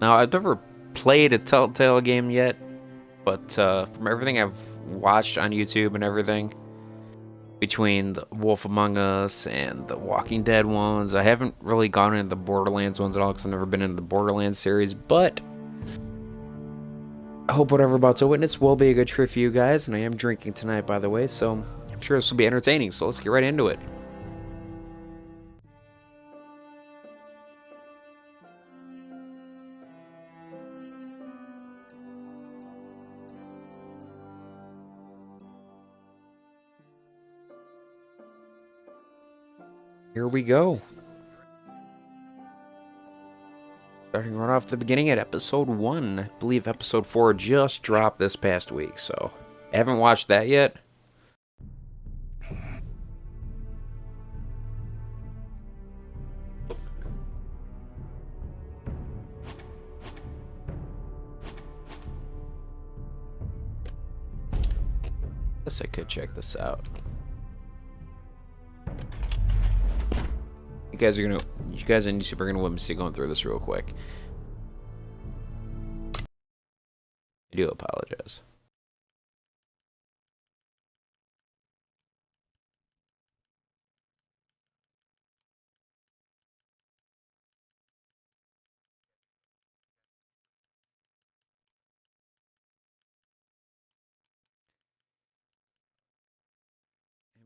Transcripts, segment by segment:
Now, I've never played a Telltale game yet, but from everything I've watched on YouTube and everything, between the Wolf Among Us and the Walking Dead ones, I haven't really gone into the Borderlands ones at all because I've never been in the Borderlands series, but I hope whatever about to witness will be a good treat for you guys, and I am drinking tonight, by the way, so I'm sure this will be entertaining, so let's get right into it. Here we go. Starting right off the beginning at episode 1. I believe episode 4 just dropped this past week, so I haven't watched that yet. Guess I could check this out. You guys on YouTube are gonna let me see going through this real quick. I do apologize.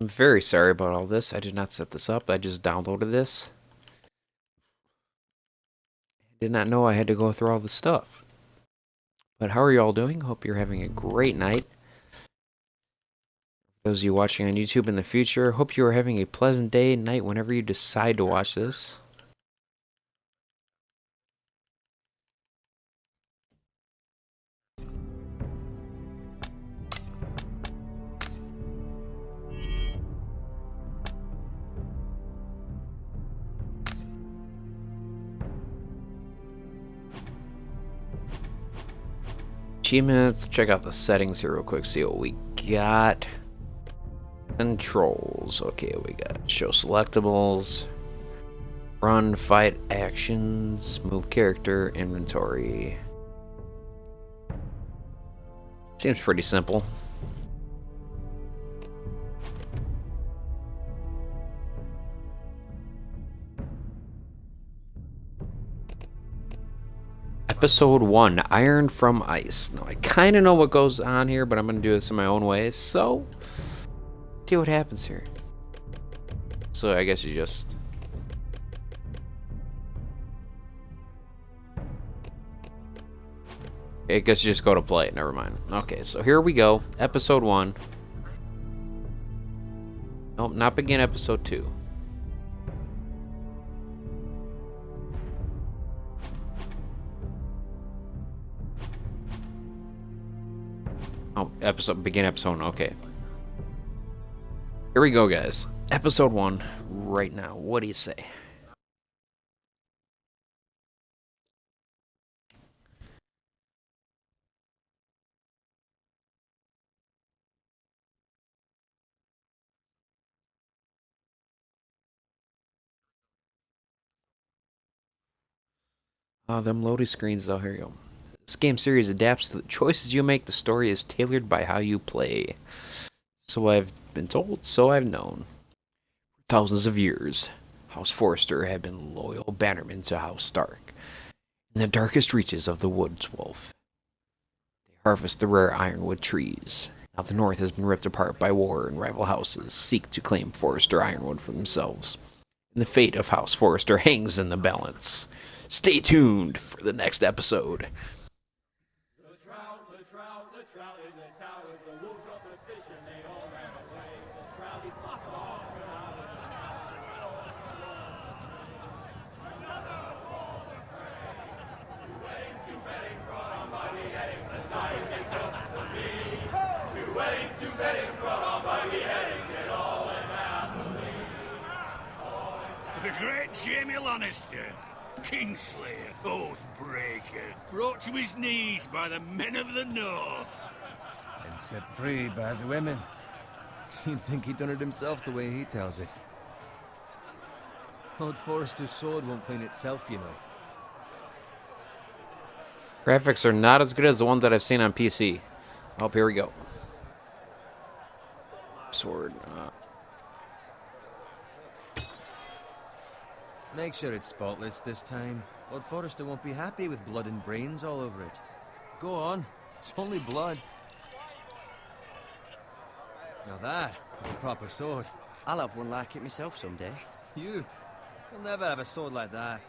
I'm very sorry about all this. I did not set this up. I just downloaded this. I did not know I had to go through all this stuff. But how are you all doing? Hope you're having a great night. Those of you watching on YouTube in the future, hope you are having a pleasant day, night, whenever you decide to watch this. Achievements, check out the settings here real quick, see what we got. Controls, okay, we got show selectables, run, fight, actions, move character, inventory. Seems pretty simple. Episode 1, Iron from Ice. Now, I kind of know what goes on here, but I'm going to do this in my own way, so see what happens here. So I guess you just... I guess you just go to play it, never mind. Okay, so here we go. Episode 1. Nope, not begin episode 2. Oh, begin episode 1, okay. Here we go, guys. Episode 1, right now. What do you say? Them loading screens, though. Here you go. This game series adapts to the choices you make. The story is tailored by how you play. So I've been told, so I've known. For thousands of years, House Forrester had been loyal bannermen to House Stark. In the darkest reaches of the Woods Wolf, they harvest the rare ironwood trees. Now the North has been ripped apart by war, and rival houses seek to claim Forrester ironwood for themselves. And the fate of House Forrester hangs in the balance. Stay tuned for the next episode. The trout in the towers, the wolves dropped the fish and they all ran away. The trout he fluffed off and out of the Another ball of prey. Two weddings brought on by beheadings, the night it comes to me. Two weddings brought on by beheadings, get all in gasoline. The great Jamie Lannister, Kingslayer, Oathbreaker, brought to his knees by the men of the North. And set free by the women. You'd think he'd done it himself the way he tells it. Lord Forrester's sword won't clean itself, you know. Graphics are not as good as the ones that I've seen on PC. Oh, here we go. Sword. Make sure it's spotless this time. Lord Forrester won't be happy with blood and brains all over it. Go on. It's only blood. Now that is a proper sword. I'll have one like it myself someday. You'll never have a sword like that.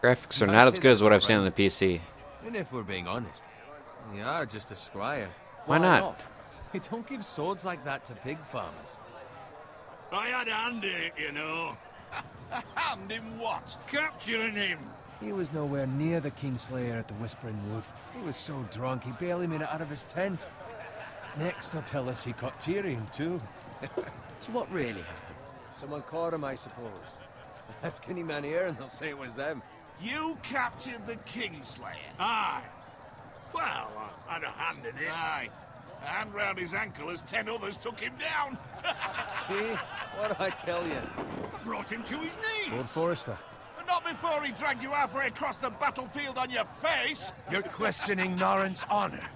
Graphics are not as good as what I've seen on the PC. And if we're being honest, you are just a squire. Why not? You don't give swords like that to pig farmers. I had a hand in it, you know. Hand in what? Capturing him. He was nowhere near the Kingslayer at the Whispering Wood. He was so drunk he barely made it out of his tent. Next, he'll tell us he caught Tyrion too. So what really happened? Someone caught him, I suppose. Ask any man here and they'll say it was them. You captured the Kingslayer. Aye. Well, I had a hand in it. Aye. A hand round his ankle as 10 others took him down. See? What did I tell you? Brought him to his knees. Lord Forrester. And not before he dragged you halfway across the battlefield on your face. You're questioning Norrin's honor.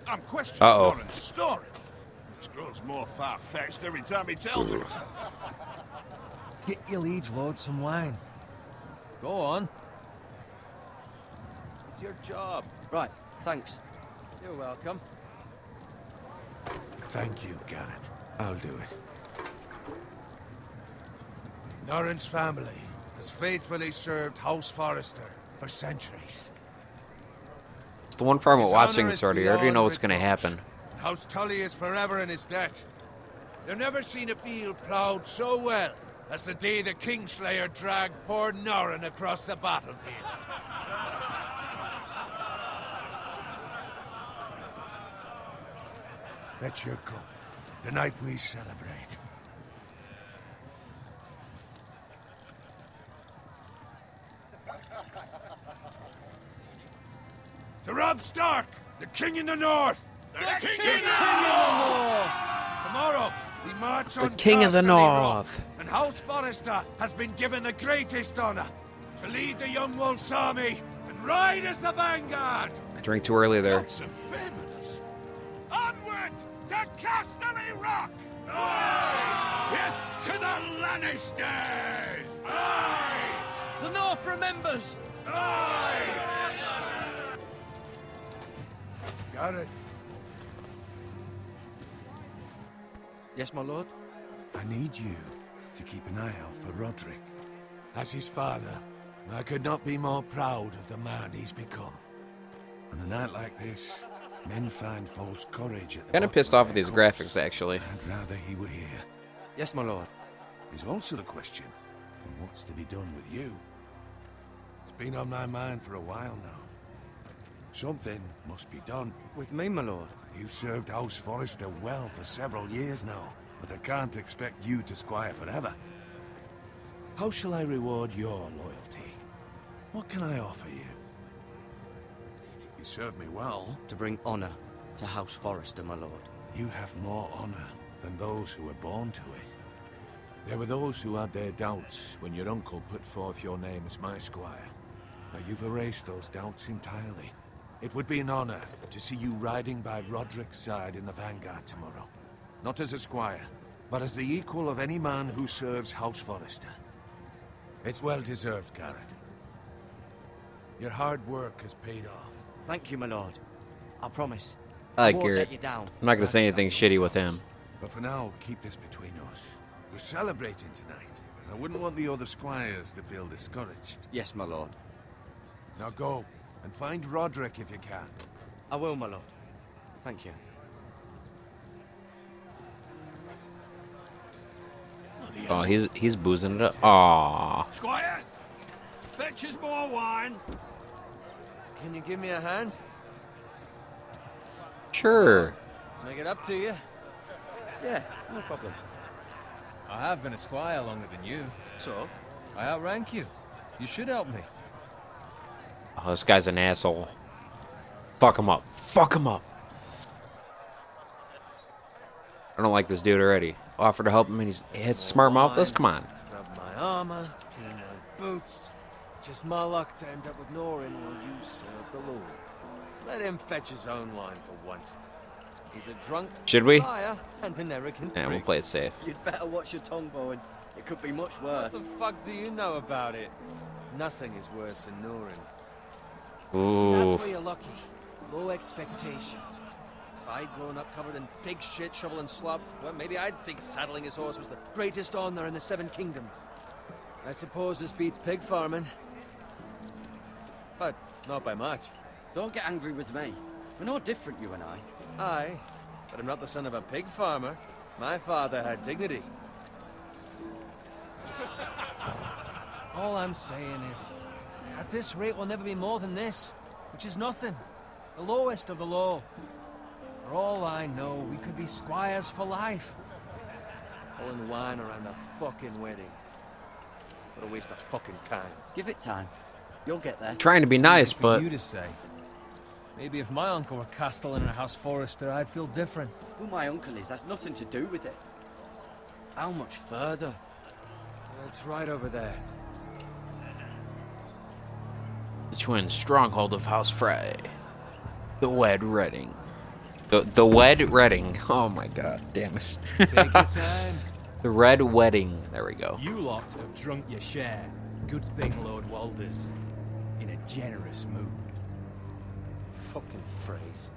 I'm questioning Norrin's story. Which grows more far-fetched every time he tells it. Get your liege lord some wine. Go on. It's your job. Right, thanks. You're welcome. Thank you, Garrett. I'll do it. Norrin's family has faithfully served House Forrester for centuries. It's the one problem with His honor watching is this already. I already beyond know what's going to reproach. happen. House Tully is forever in his debt. They've never seen a field ploughed so well as the day the Kingslayer dragged poor Norrin across the battlefield. Fetch your cup. Tonight we celebrate. To Robb Stark, the King in the North! The King in the North! Tomorrow, we march on The King of the Casterly North. Rock, and House Forrester has been given the greatest honor to lead the Young Wolf's army and ride as the vanguard. I drank too early there. Gods have favored us. Onward to Casterly Rock! Death to the Lannisters! Aye! The North remembers! Got it. Yes, my lord? I need you to keep an eye out for Roderick. As his father, I could not be more proud of the man he's become. On a night like this, men find false courage at the Kind of bottom pissed off their with these cups. graphics, actually. I'd rather he were here. Yes, my lord. There's also the question of what's to be done with you. It's been on my mind for a while now. Something must be done. With me, my lord. You've served House Forrester well for several years now, but I can't expect you to squire forever. How shall I reward your loyalty? What can I offer you? You served me well. To bring honor to House Forrester, my lord. You have more honor than those who were born to it. There were those who had their doubts when your uncle put forth your name as my squire. Now you've erased those doubts entirely. It would be an honor to see you riding by Roderick's side in the vanguard tomorrow. Not as a squire, but as the equal of any man who serves House Forrester. It's well deserved, Garrett. Your hard work has paid off. Thank you, my lord. I promise. I like won't Garrett. let you down. I'm not going to say anything shitty with him. But for now, keep this between us. We're celebrating tonight. I wouldn't want the other squires to feel discouraged. Yes, my lord. Now go, and find Roderick if you can. I will, my lord. Thank you. Oh, he's boozing it up. Aww. Squire, fetch us more wine. Can you give me a hand? Sure. Make it up to you. Yeah, no problem. I have been a squire longer than you. So? I outrank you. You should help me. Oh, this guy's an asshole. Fuck him up. Fuck him up. I don't like this dude already. Offer to help him and he had smart mouth. Let's come on. Scrub my armor, clean my boots. Just my luck to end up with Norin while you serve the Lord. Let him fetch his own line for once. He's a drunk Should we? liar and an arrogant Yeah, we'll prick. play it safe. You'd better watch your tongue, Bowen. It could be much worse. What the fuck do you know about it? Nothing is worse than Norin. Ooh. That's where you're lucky. Low expectations. If I'd grown up covered in pig shit, shovel and slop, well, maybe I'd think saddling his horse was the greatest honor in the Seven Kingdoms. I suppose this beats pig farming. But not by much. Don't get angry with me. We're no different, you and I. Aye, but I'm not the son of a pig farmer. My father had dignity. All I'm saying is, at this rate we'll never be more than this, which is nothing. The lowest of the low. For all I know, we could be squires for life. Pulling wine around a fucking wedding. What a waste of fucking time. Give it time. You'll get there. Trying to be nice, For but you to say. Maybe if my uncle were Castellan and a House Forrester, I'd feel different. Who my uncle is has nothing to do with it. How much further? It's right over there. the twin stronghold of House Frey. The Wed Redding. The Wed Redding. Oh my god, damn it. Take your time. The Red Wedding. There we go. You lot have drunk your share. Good thing, Lord Walders. In a generous mood. Fucking phrase.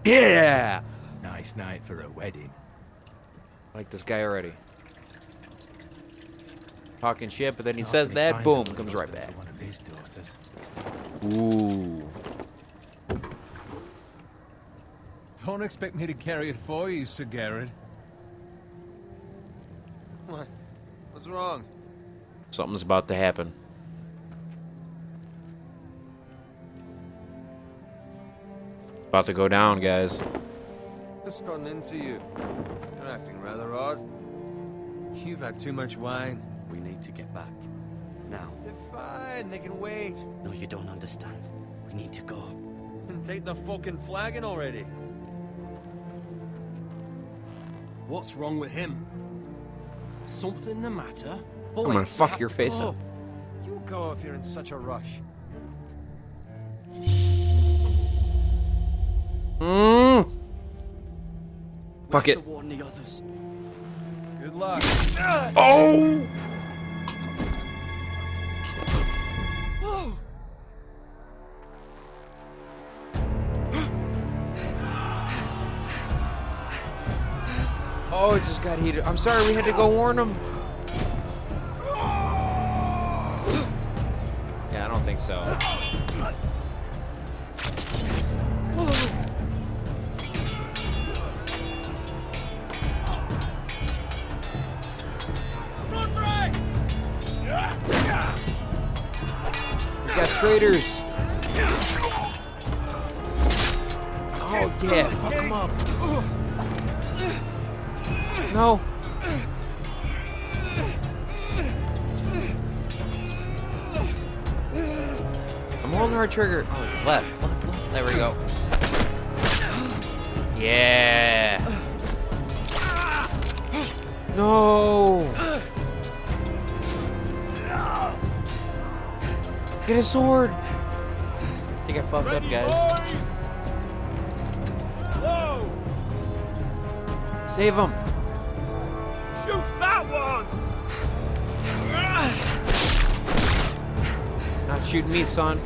Yeah! Nice night for a wedding. Like this guy already. Talking shit, but then he Not says many that, finds boom, a comes husband right for back. One of his daughters. Ooh. Don't expect me to carry it for you, Sir Garrett. What? What's wrong? Something's about to happen. About to go down, guys. Just run into you. You're acting rather odd. You've had too much wine. We need to get back. Now. They're fine. They can wait. No, you don't understand. We need to go. And take the fucking flagon already. What's wrong with him? Something the matter? I'm gonna fuck your face up. You go if you're in such a rush. Fuck it. To warn the others. Good luck. Oh! Oh, it just got heated. I'm sorry, we had to go warn him. Yeah, I don't think so. We got traitors. Oh yeah, fuck him up. No. I'm holding our trigger. Oh, left. There we go. Yeah. No. Get a sword. I think I fucked up, guys. Whoa! Save him. Shoot that one! Not shooting me, son.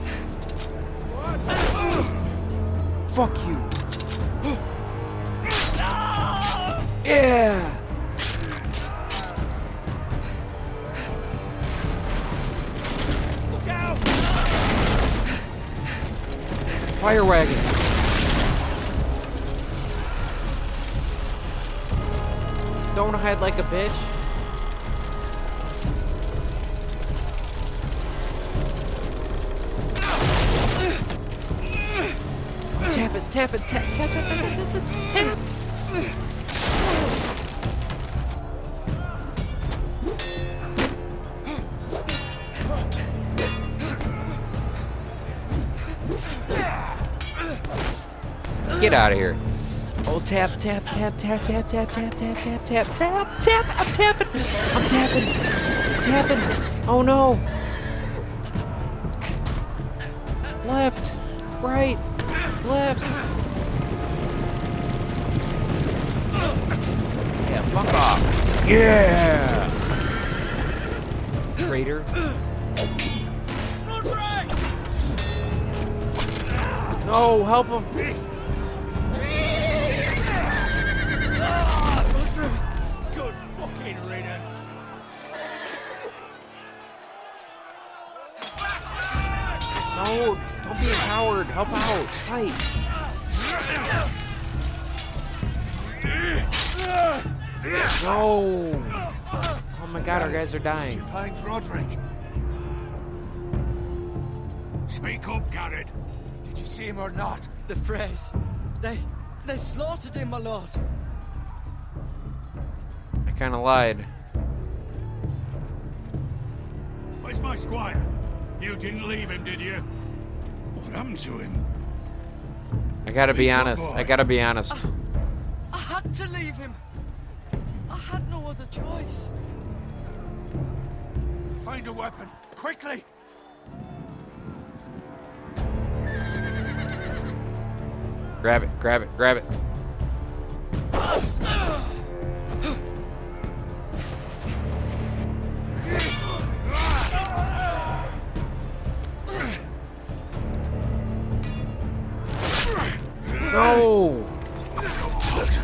Fuck you. Yeah. Look out! Fire wagon. Don't hide like a bitch. Tap it, tap it, tap, tap, tap, tap, tap, tap, tap. Get out of here. Oh, tap, tap, tap, tap, tap, tap, tap, tap, tap, tap, tap, tap. I'm tapping. I'm tapping. Tapping. Oh no. Left. Right. Left. Yeah, fuck off. Yeah! Traitor. No, help him. Good fucking riddance. No, don't be a coward. Help out. Fight. No. Oh my god, our guys are dying. Find Roderick. Speak up, Garrett. Did you see him or not? The Freys. They slaughtered him, my lord. I kind of lied. Where's my squire? You didn't leave him, did you? What happened to him? I gotta be honest. I gotta be honest. I had to leave him. I had no other choice. Find a weapon, quickly! Grab it, grab it, grab it. No! Walter,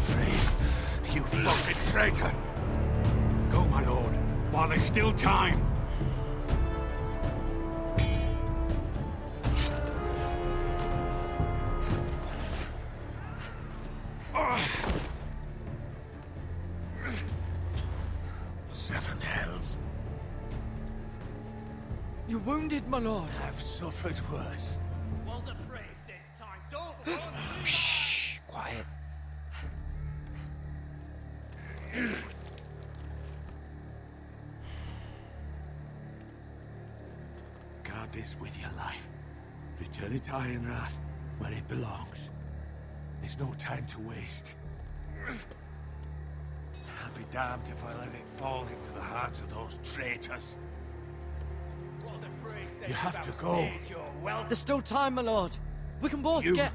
you fucking traitor! Go, my lord, while there's still time. Seven hells. You're wounded, my lord. I've suffered worse. Shh, quiet. Guard this with your life. Return it to Ironrath, where it belongs. There's no time to waste. I'll be damned if I let it fall into the hands of those traitors. You have to go. There's still time, my lord. We can both You get...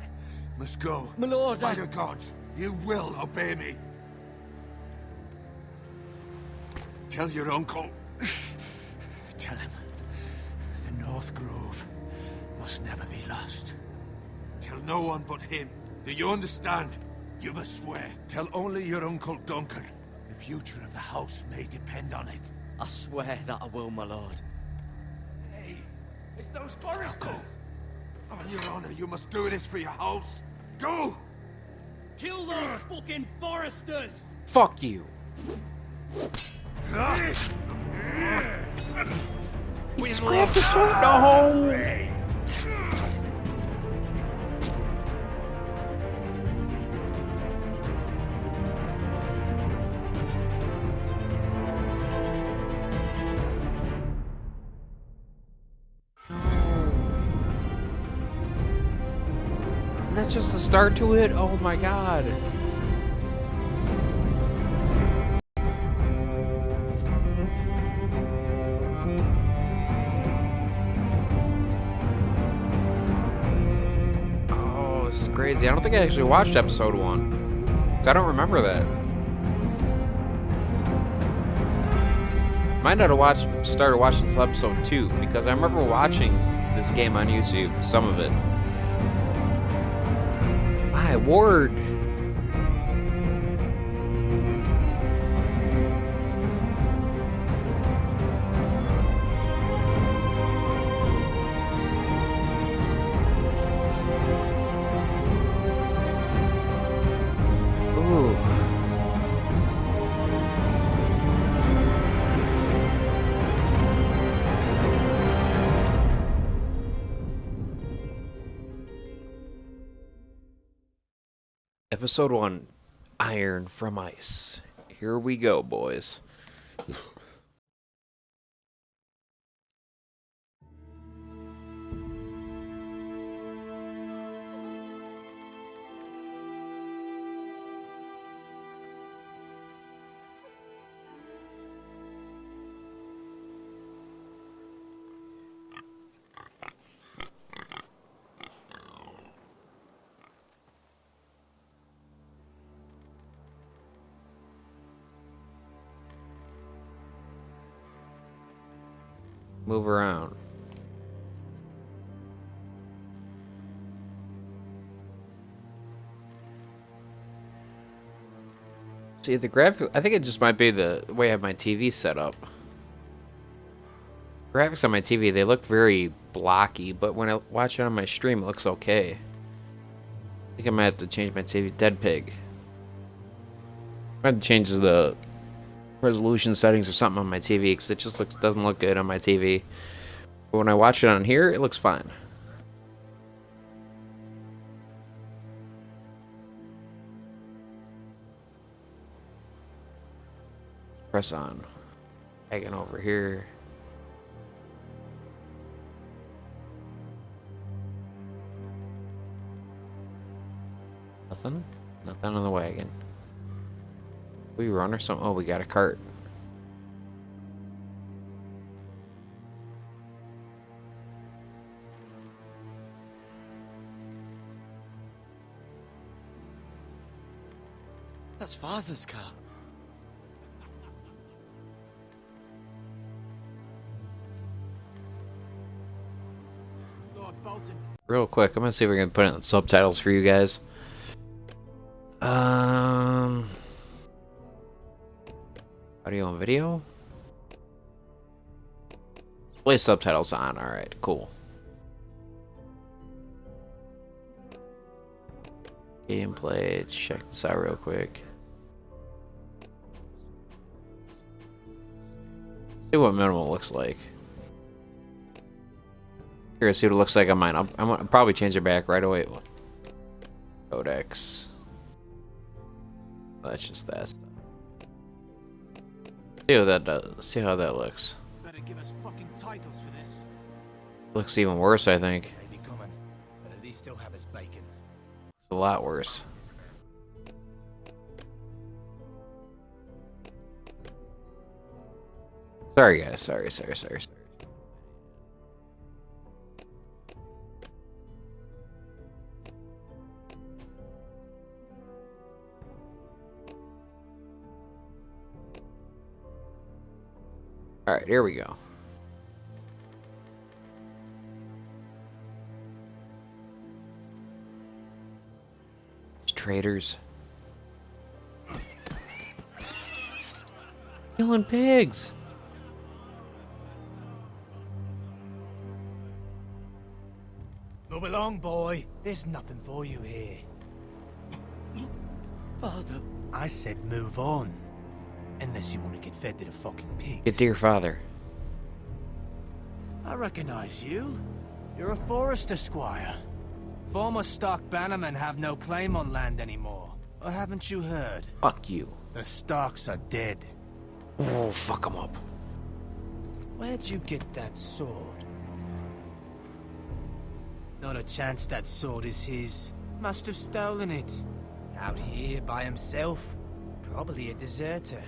must go. My lord, By the gods, you will obey me. Tell your uncle. Tell him the North Grove must never be lost. Tell no one but him. Do you understand? You must swear. Tell only your Uncle Duncan. The future of the house may depend on it. I swear that I will, my lord. Hey, it's those foresters. Go. On your honor, you must do this for your house. Go! Kill those fucking foresters! Fuck you. He scrapped the sword. No! And that's just the start to it? Oh my god. Oh, this is crazy. I don't think I actually watched episode 1. 'Cause I don't remember that. Might not have started watching until episode 2, because I remember watching this game on YouTube, some of it. My word. Ooh. Episode 1, Iron from Ice. Here we go, boys. move around. See, the graphic, I think it just might be the way I have my TV set up. Graphics on my TV, they look very blocky, but when I watch it on my stream, it looks okay. I think I might have to change my TV. Dead Pig. I have to change the resolution settings or something on my TV because it just doesn't look good on my TV. But when I watch it on here, it looks fine. Press on. Dragging over here. Nothing? Nothing on the wagon. We run or something? Oh, we got a cart. That's Father's car. Lord Bolton. Real quick, I'm gonna see if we can put in subtitles for you guys. Audio and video. Display subtitles on. All right, cool. Gameplay. Check this out real quick. See what minimal looks like. Here, see what it looks like on mine. I'm gonna probably change it back right away. Codex. That's just that stuff. See what that does. See how that looks. Better give us fucking titles for this. Looks even worse, I think. They be coming, but at least still have his bacon. It's a lot worse. Sorry, guys. Sorry. All right, here we go. Traitors. Killing pigs. Move along, boy. There's nothing for you here. Father. I said move on. Unless you want to get fed to the fucking pigs. Get to your father. I recognize you. You're a Forester squire. Former Stark bannermen have no claim on land anymore. Or haven't you heard? Fuck you. The Starks are dead. Oh, fuck them up. Where'd you get that sword? Not a chance that sword is his. Must have stolen it. Out here by himself. Probably a deserter.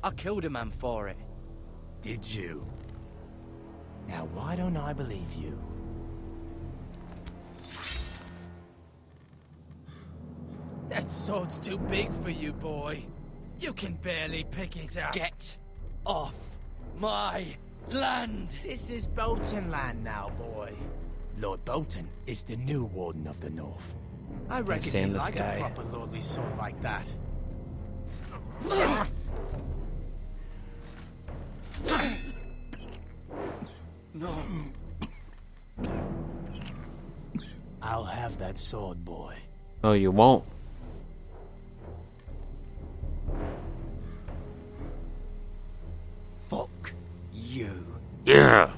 I killed a man for it. Did you? Now why don't I believe you? That sword's too big for you, boy. You can barely pick it up. Get off my land! This is Bolton land now, boy. Lord Bolton is the new Warden of the North. I reckon stand he'd this like guy. a proper lordly sword like that. No. I'll have that sword, boy. Oh, you won't. Fuck you. Yeah.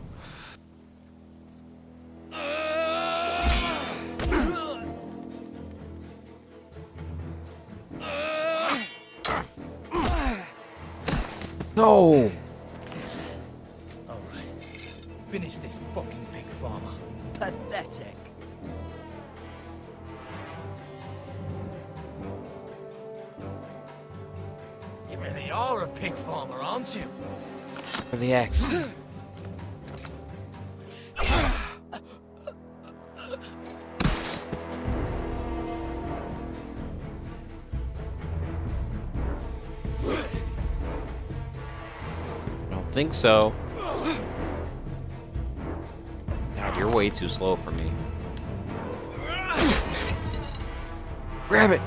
No. Alright. Finish this fucking pig farmer. Pathetic. You really are a pig farmer, aren't you? For the axe. think so. God, you're way too slow for me. Grab it!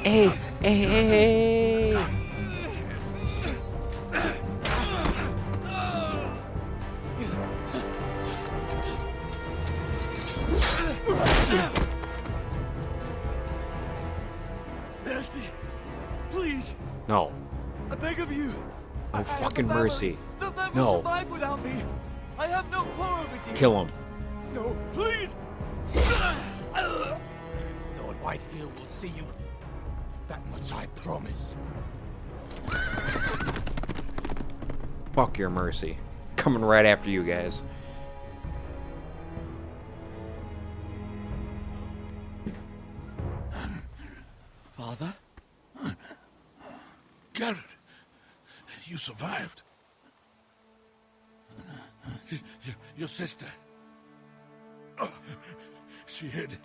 Hey, hey, hey, hey! Mercy, please, No. I beg of you. No fucking mercy. They'll never No. survive without me. I have no quarrel with you. Kill him. No, please. Lord Whitefield will see you. That much I promise. Fuck your mercy. Coming right after you guys. Father? Garrett, you survived. Your sister. Oh, she hid.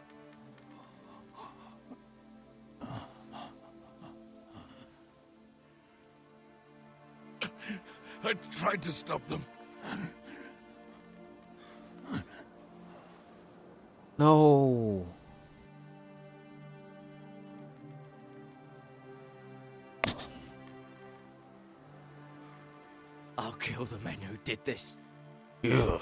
I tried to stop them. No. I'll kill the men who did this. Ugh.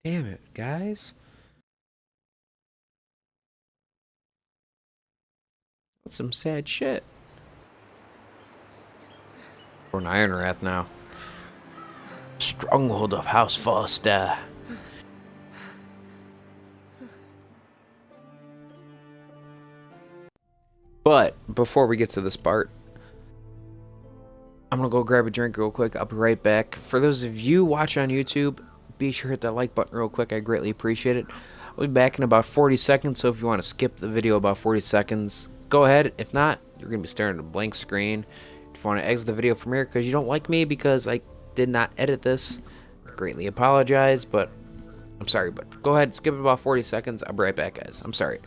Damn it, guys. That's some sad shit. We're in Ironrath now. Stronghold of House Foster. But before we get to this part, I'm gonna go grab a drink real quick. I'll be right back. For those of you watching on YouTube, be sure to hit that like button real quick. I greatly appreciate it. I'll be back in about 40 seconds, so if you want to skip the video about 40 seconds, go ahead. If not, you're gonna be staring at a blank screen. If you want to exit the video from here because you don't like me because I did not edit this, I greatly apologize, but I'm sorry. But go ahead, skip it about 40 seconds. I'll be right back, guys. I'm sorry.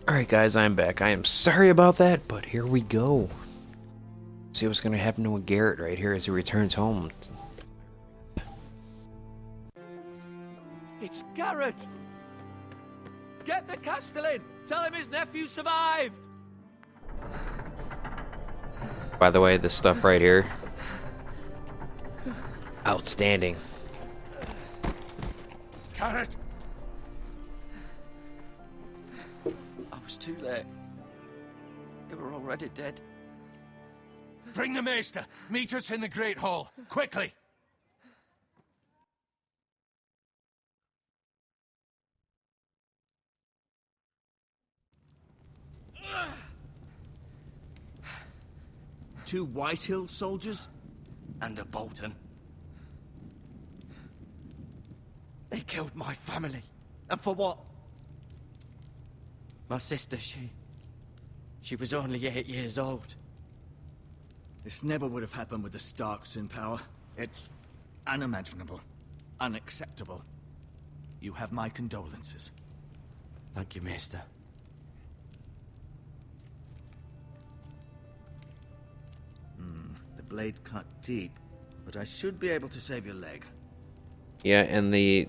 Alright guys, I'm back. I am sorry about that, but here we go. See what's going to happen to Garrett right here as he returns home. It's Garrett! Get the Castellan! Tell him his nephew survived! By the way, this stuff right here, outstanding. Garrett! I was too late. They were already dead. Bring the Maester! Meet us in the Great Hall! Quickly! Two Whitehill soldiers? And a Bolton. They killed my family. And for what? My sister, she was only 8 years old. This never would have happened with the Starks in power. It's unimaginable. Unacceptable. You have my condolences. Thank you, Maester. The blade cut deep, but I should be able to save your leg. Yeah, and the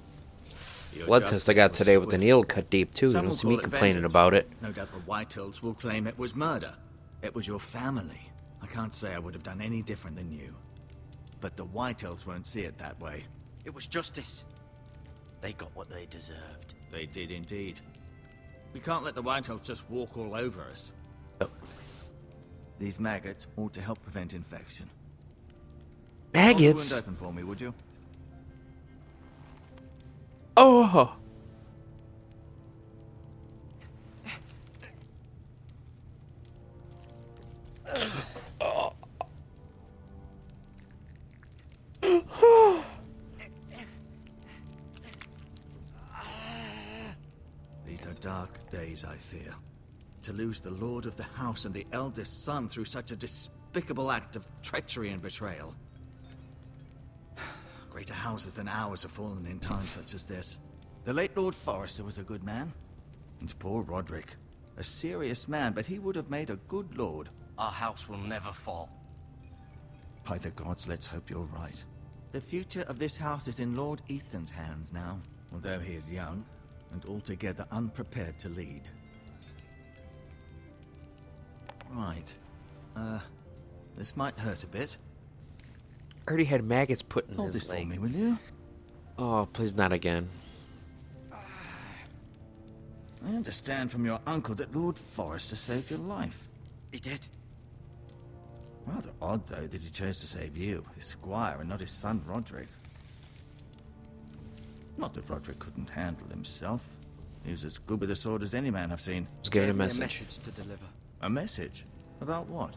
Your blood test I justice got was today with the swift. needle cut deep too. You Some don't will see me call it complaining vengeance. about it. No doubt the Whitehills will claim it was murder. It was your family. I can't say I would have done any different than you. But the Whitehills won't see it that way. It was justice. They got what they deserved. They did indeed. We can't let the Whitehills just walk all over us. Oh. These maggots ought to help prevent infection. Hold the wound Maggots? open for me, would you? Oh! These are dark days, I fear. To lose the lord of the house and the eldest son through such a despicable act of treachery and betrayal. Greater houses than ours have fallen in times such as this. The late Lord Forrester was a good man. And poor Roderick. A serious man, but he would have made a good lord. Our house will never fall. By the gods, let's hope you're right. The future of this house is in Lord Ethan's hands now, although he is young and altogether unprepared to lead. Right. This might hurt a bit. Already had maggots put in Hold his this for me, leg. will you? Oh, please not again. I understand from your uncle that Lord Forrester saved your life. He did. Rather odd, though, that he chose to save you, his squire, and not his son Roderick. Not that Roderick couldn't handle himself. He was as good with a sword as any man I've seen. Just giving a Gave me message. to deliver. A message? About what?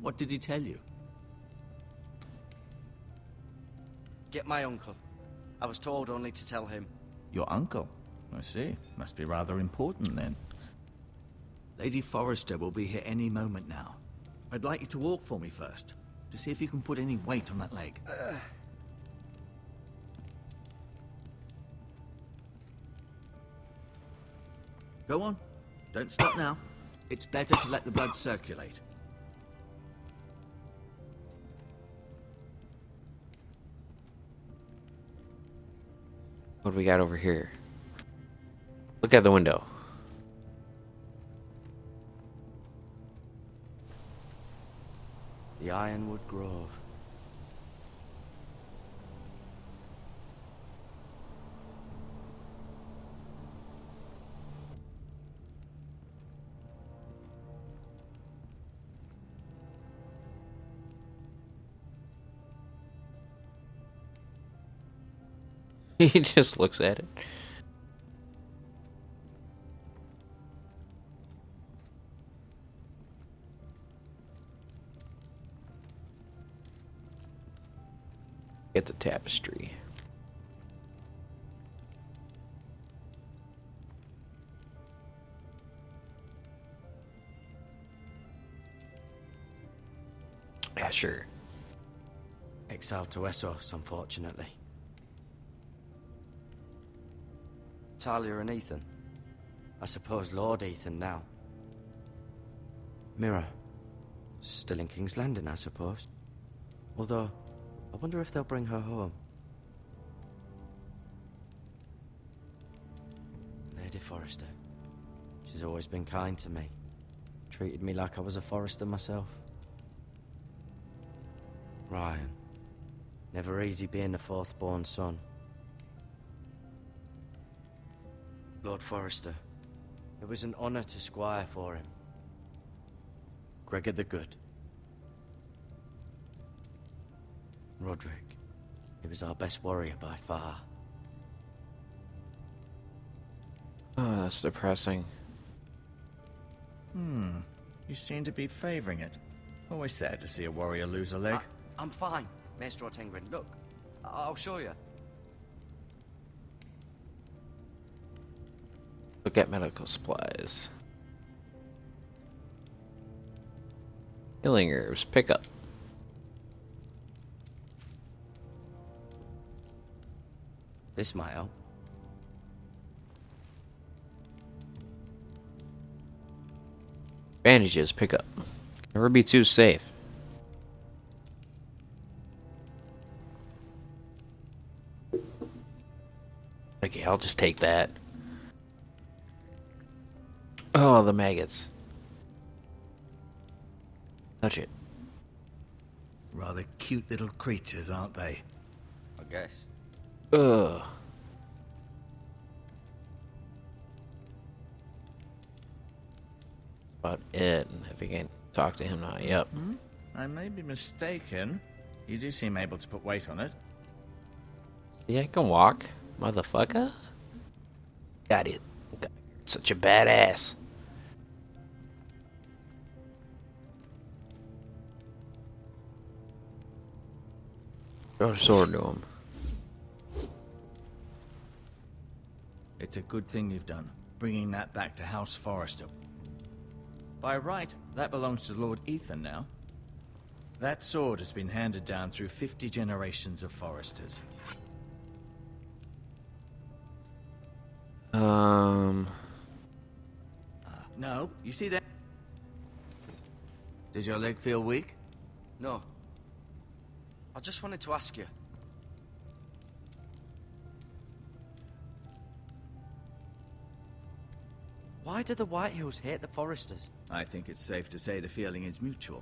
What did he tell you? Get my uncle. I was told only to tell him. Your uncle? I see. Must be rather important, then. Lady Forrester will be here any moment now. I'd like you to walk for me first, to see if you can put any weight on that leg. Go on. Don't stop now. It's better to let the blood circulate. What do we got over here? Look out the window. The Ironwood Grove. He just looks at it. Get the tapestry. Yeah, sure. Exiled to Essos, unfortunately. Talia and Ethan. I suppose Lord Ethan now. Mira. Still in King's Landing, I suppose. Although, I wonder if they'll bring her home. Lady Forrester. She's always been kind to me. Treated me like I was a Forrester myself. Ryan. Never easy being the fourth-born son. Lord Forrester. It was an honor to squire for him. Gregor the Good. Roderick. He was our best warrior by far. Oh, that's depressing. You seem to be favoring it. Always sad to see a warrior lose a leg. I'm fine, Maestro Tengrin. Look, I'll show you. Look at medical supplies. Healing herbs. Pick up. This might help. Bandages. Pick up. Never be too safe. Okay, I'll just take that. Oh, the maggots. Touch it. Rather cute little creatures, aren't they? I guess. Ugh. About it. I think I can talk to him now. Yep. I may be mistaken. You do seem able to put weight on it. Yeah, I can walk, motherfucker. Got it. Such a badass. Throw a sword to him. It's a good thing you've done, bringing that back to House Forrester. By right, that belongs to Lord Ethan now. That sword has been handed down through 50 generations of Forresters. No, you see that? Did your leg feel weak? No. I just wanted to ask you. Why do the Whitehills hate the Forresters? I think it's safe to say the feeling is mutual.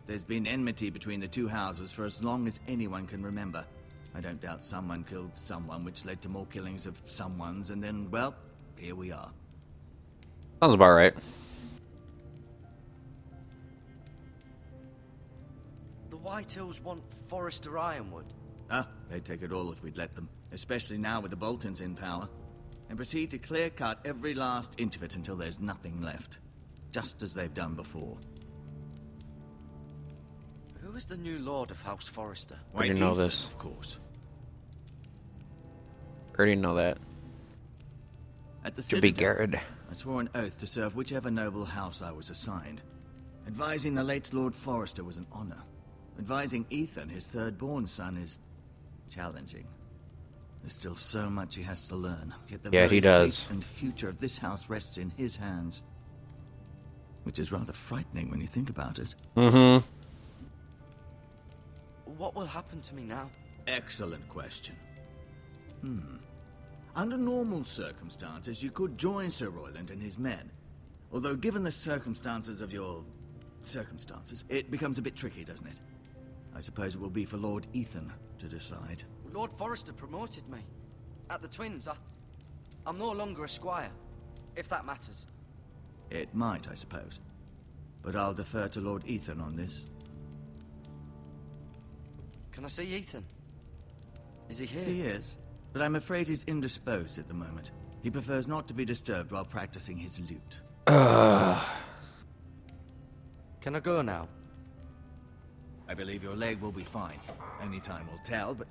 There's been enmity between the two houses for as long as anyone can remember. I don't doubt someone killed someone, which led to more killings of someones, and then, well, here we are. Sounds about right. The Whitehills want Forrester Ironwood. Ah, they'd take it all if we'd let them, especially now with the Boltons in power, and proceed to clear-cut every last inch of it until there's nothing left, just as they've done before. Who is the new Lord of House Forrester? Already know this. Of course. Already know that. At the Should be Citadel, Garrett. I swore an oath to serve whichever noble house I was assigned. Advising the late Lord Forrester was an honor. Advising Ethan, his third-born son, is challenging. There's still so much he has to learn, yet the Yeah, very he does. fate and future of this house rests in his hands. Which is rather frightening when you think about it. Mm-hmm. What will happen to me now? Excellent question. Under normal circumstances, you could join Sir Royland and his men. Although given the circumstances of your circumstances, it becomes a bit tricky, doesn't it? I suppose it will be for Lord Ethan to decide. Lord Forrester promoted me. At the Twins, I'm no longer a squire, if that matters. It might, I suppose. But I'll defer to Lord Ethan on this. Can I see Ethan? Is he here? He is, but I'm afraid he's indisposed at the moment. He prefers not to be disturbed while practicing his lute. Can I go now? I believe your leg will be fine. Only time will tell, but...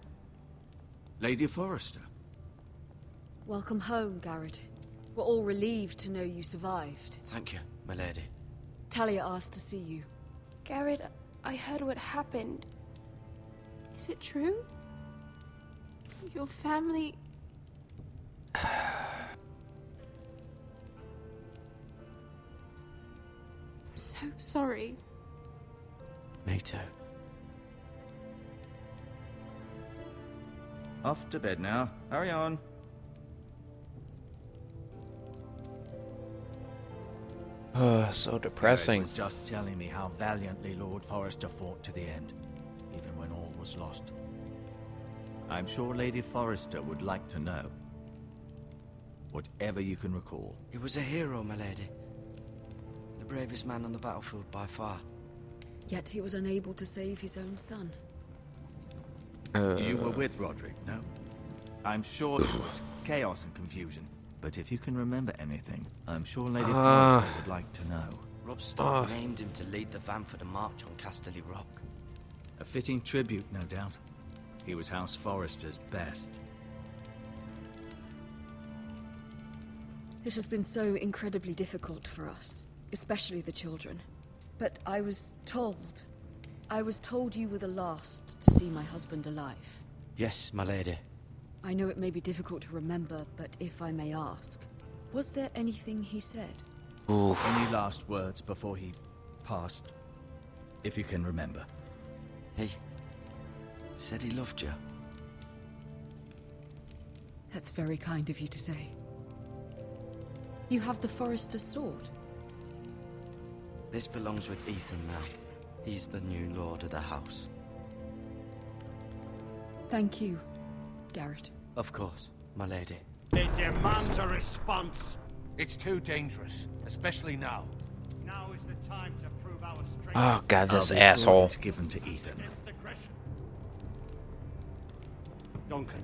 Lady Forrester. Welcome home, Garrett. We're all relieved to know you survived. Thank you, my lady. Talia asked to see you. Garrett, I heard what happened. Is it true? Your family... I'm so sorry. Me too. Off to bed now. Hurry on. So Garrett depressing. was just telling me how valiantly Lord Forrester fought to the end, even when all was lost. I'm sure Lady Forrester would like to know. Whatever you can recall. He was a hero, my lady. The bravest man on the battlefield by far. Yet he was unable to save his own son. You were with Roderick, no? I'm sure there was chaos and confusion, but if you can remember anything, I'm sure Lady Forrester would like to know. Robb Stark named him to lead the van for the march on Casterly Rock. A fitting tribute, no doubt. He was House Forrester's best. This has been so incredibly difficult for us, especially the children. But I was told you were the last to see my husband alive. Yes, my lady. I know it may be difficult to remember, but if I may ask, was there anything he said? Oof. Any last words before he passed? If you can remember. He said he loved you. That's very kind of you to say. You have the Forrester's sword. This belongs with Ethan now. He's the new lord of the house. Thank you, Garrett. Of course, my lady. It demands a response. It's too dangerous, especially now. Now is the time to prove our strength. Oh god, this I'll be sure asshole. it's given to Ethan. Against aggression. Duncan,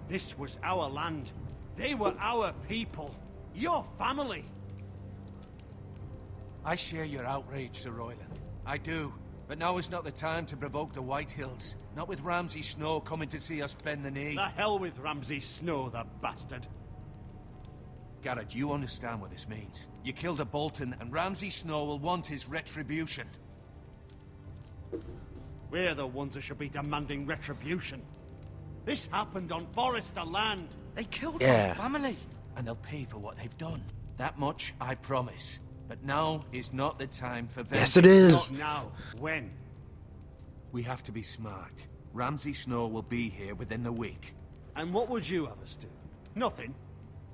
this was our land. They were our people. Your family. I share your outrage, Sir Royland. I do. But now is not the time to provoke the White Hills. Not with Ramsay Snow coming to see us bend the knee. The hell with Ramsay Snow, the bastard. Garrett, you understand what this means. You killed a Bolton, and Ramsay Snow will want his retribution. We're the ones that should be demanding retribution. This happened on Forrester land. They killed Yeah. my family. And they'll pay for what they've done. That much, I promise. But now is not the time for vengeance. Yes, it is. Not now. When? We have to be smart. Ramsay Snow will be here within the week. And what would you have us do? Nothing.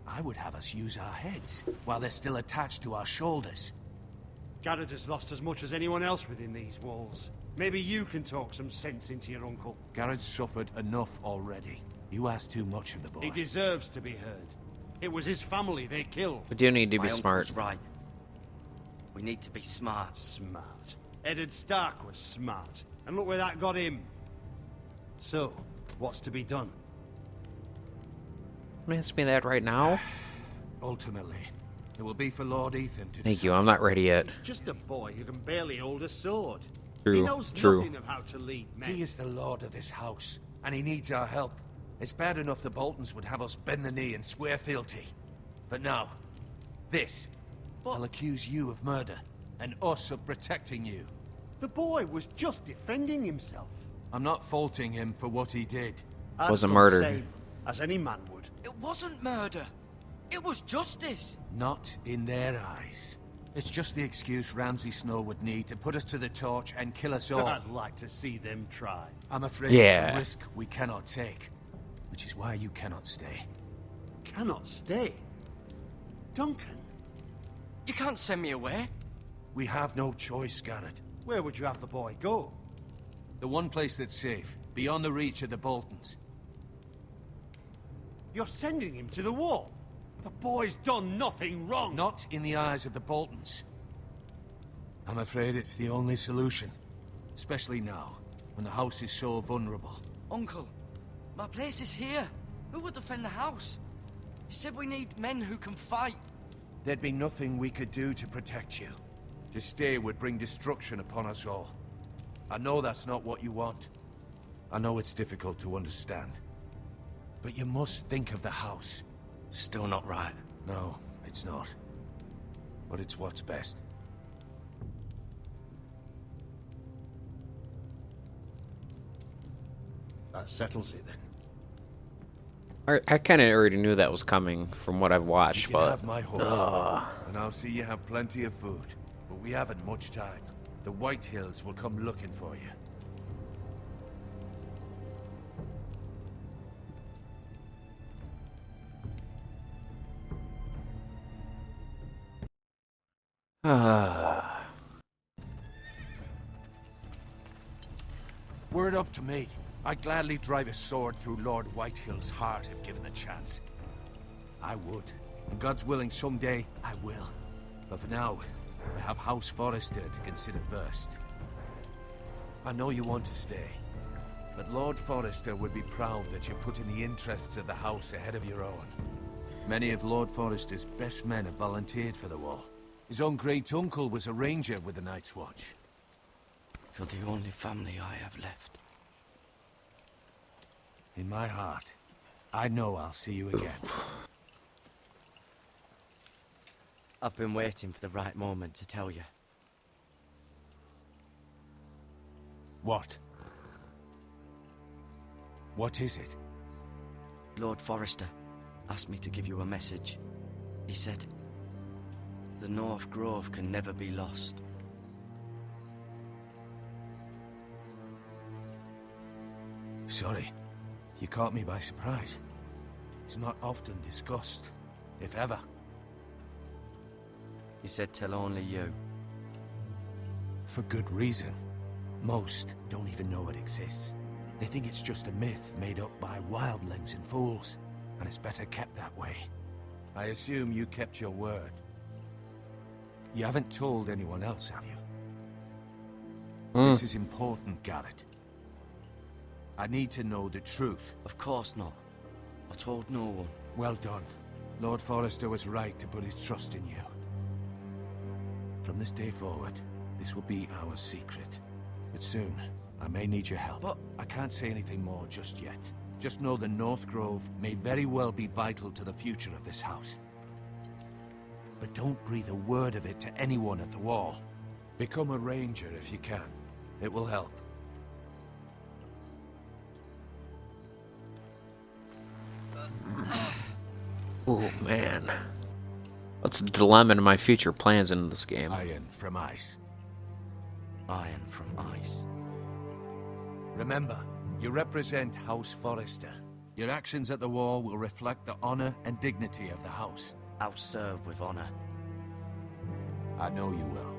I would have us use our heads, while they're still attached to our shoulders. Garrett has lost as much as anyone else within these walls. Maybe you can talk some sense into your uncle. Garrett's suffered enough already. You ask too much of the boy. He deserves to be heard. It was his family they killed. We do need to My be smart. uncle's right. We need to be smart. Smart. Eddard Stark was smart. And look where that got him. So, what's to be done? Ask me that right now. Ultimately, it will be for Lord Ethan to Thank decide. you. I'm not ready yet. He's just a boy who can barely hold a sword. True, He knows true. nothing of how to lead men. He is the lord of this house, and he needs our help. It's bad enough the Boltons would have us bend the knee and swear fealty. But now, this. I'll accuse you of murder, and us of protecting you. The boy was just defending himself. I'm not faulting him for what he did. I'd Was a done murder. the same, as any man would. It wasn't murder. It was justice. Not in their eyes. It's just the excuse Ramsay Snow would need to put us to the torch and kill us all. I'd like to see them try. I'm afraid Yeah. it's a risk we cannot take. Which is why you cannot stay. Cannot stay. Duncan, You can't send me away. We have no choice, Garrett. where would you have the boy go? The one place that's safe, beyond the reach of the Boltons. You're sending him to the wall. The boy's done nothing wrong. Not in the eyes of the Boltons. I'm afraid it's the only solution. Especially now, when the house is so vulnerable. Uncle, my place is here. Who will defend the house? You said we need men who can fight. There'd be nothing we could do to protect you. To stay would bring destruction upon us all. I know that's not what you want. I know it's difficult to understand. But you must think of the house. Still not right. No, it's not. But it's what's best. That settles it then. I kind of already knew that was coming from what I've You watched, can but have my horse, and I'll see you have plenty of food. But we haven't much time. The White Hills will come looking for you. Word up to me. I'd gladly drive a sword through Lord Whitehill's heart if given a chance. I would. And God's willing, someday I will. But for now, I have House Forrester to consider first. I know you want to stay, but Lord Forrester would be proud that you're putting the interests of the house ahead of your own. Many of Lord Forrester's best men have volunteered for the war. His own great-uncle was a ranger with the Night's Watch. You're the only family I have left. In my heart, I know I'll see you again. I've been waiting for the right moment to tell you. What? What is it? Lord Forrester asked me to give you a message. He said, the North Grove can never be lost. Sorry. You caught me by surprise. It's not often discussed, if ever. He said tell only you. For good reason. Most don't even know it exists. They think it's just a myth made up by wildlings and fools, and it's better kept that way. I assume you kept your word. You haven't told anyone else, have you? This is important, Garrett. I need to know the truth. Of course not. I told no one. Well done. Lord Forrester was right to put his trust in you. From this day forward, this will be our secret. But soon, I may need your help. But I can't say anything more just yet. Just know the North Grove may very well be vital to the future of this house. But don't breathe a word of it to anyone at the wall. Become a ranger if you can. It will help. Oh man. What's the dilemma in my future plans in this game? Iron from ice. Iron from ice. Remember, you represent House Forrester. Your actions at the war will reflect the honor and dignity of the house. I'll serve with honor. I know you will.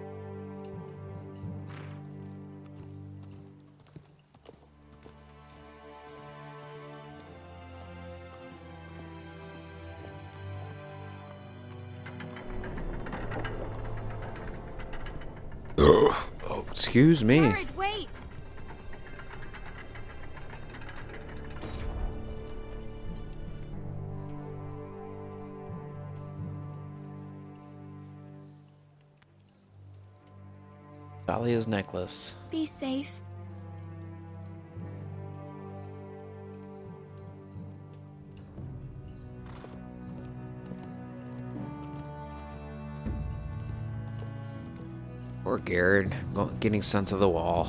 Oh, excuse me. Jared, wait! Dahlia's necklace. Be safe. Poor Garrett, getting sent to the wall.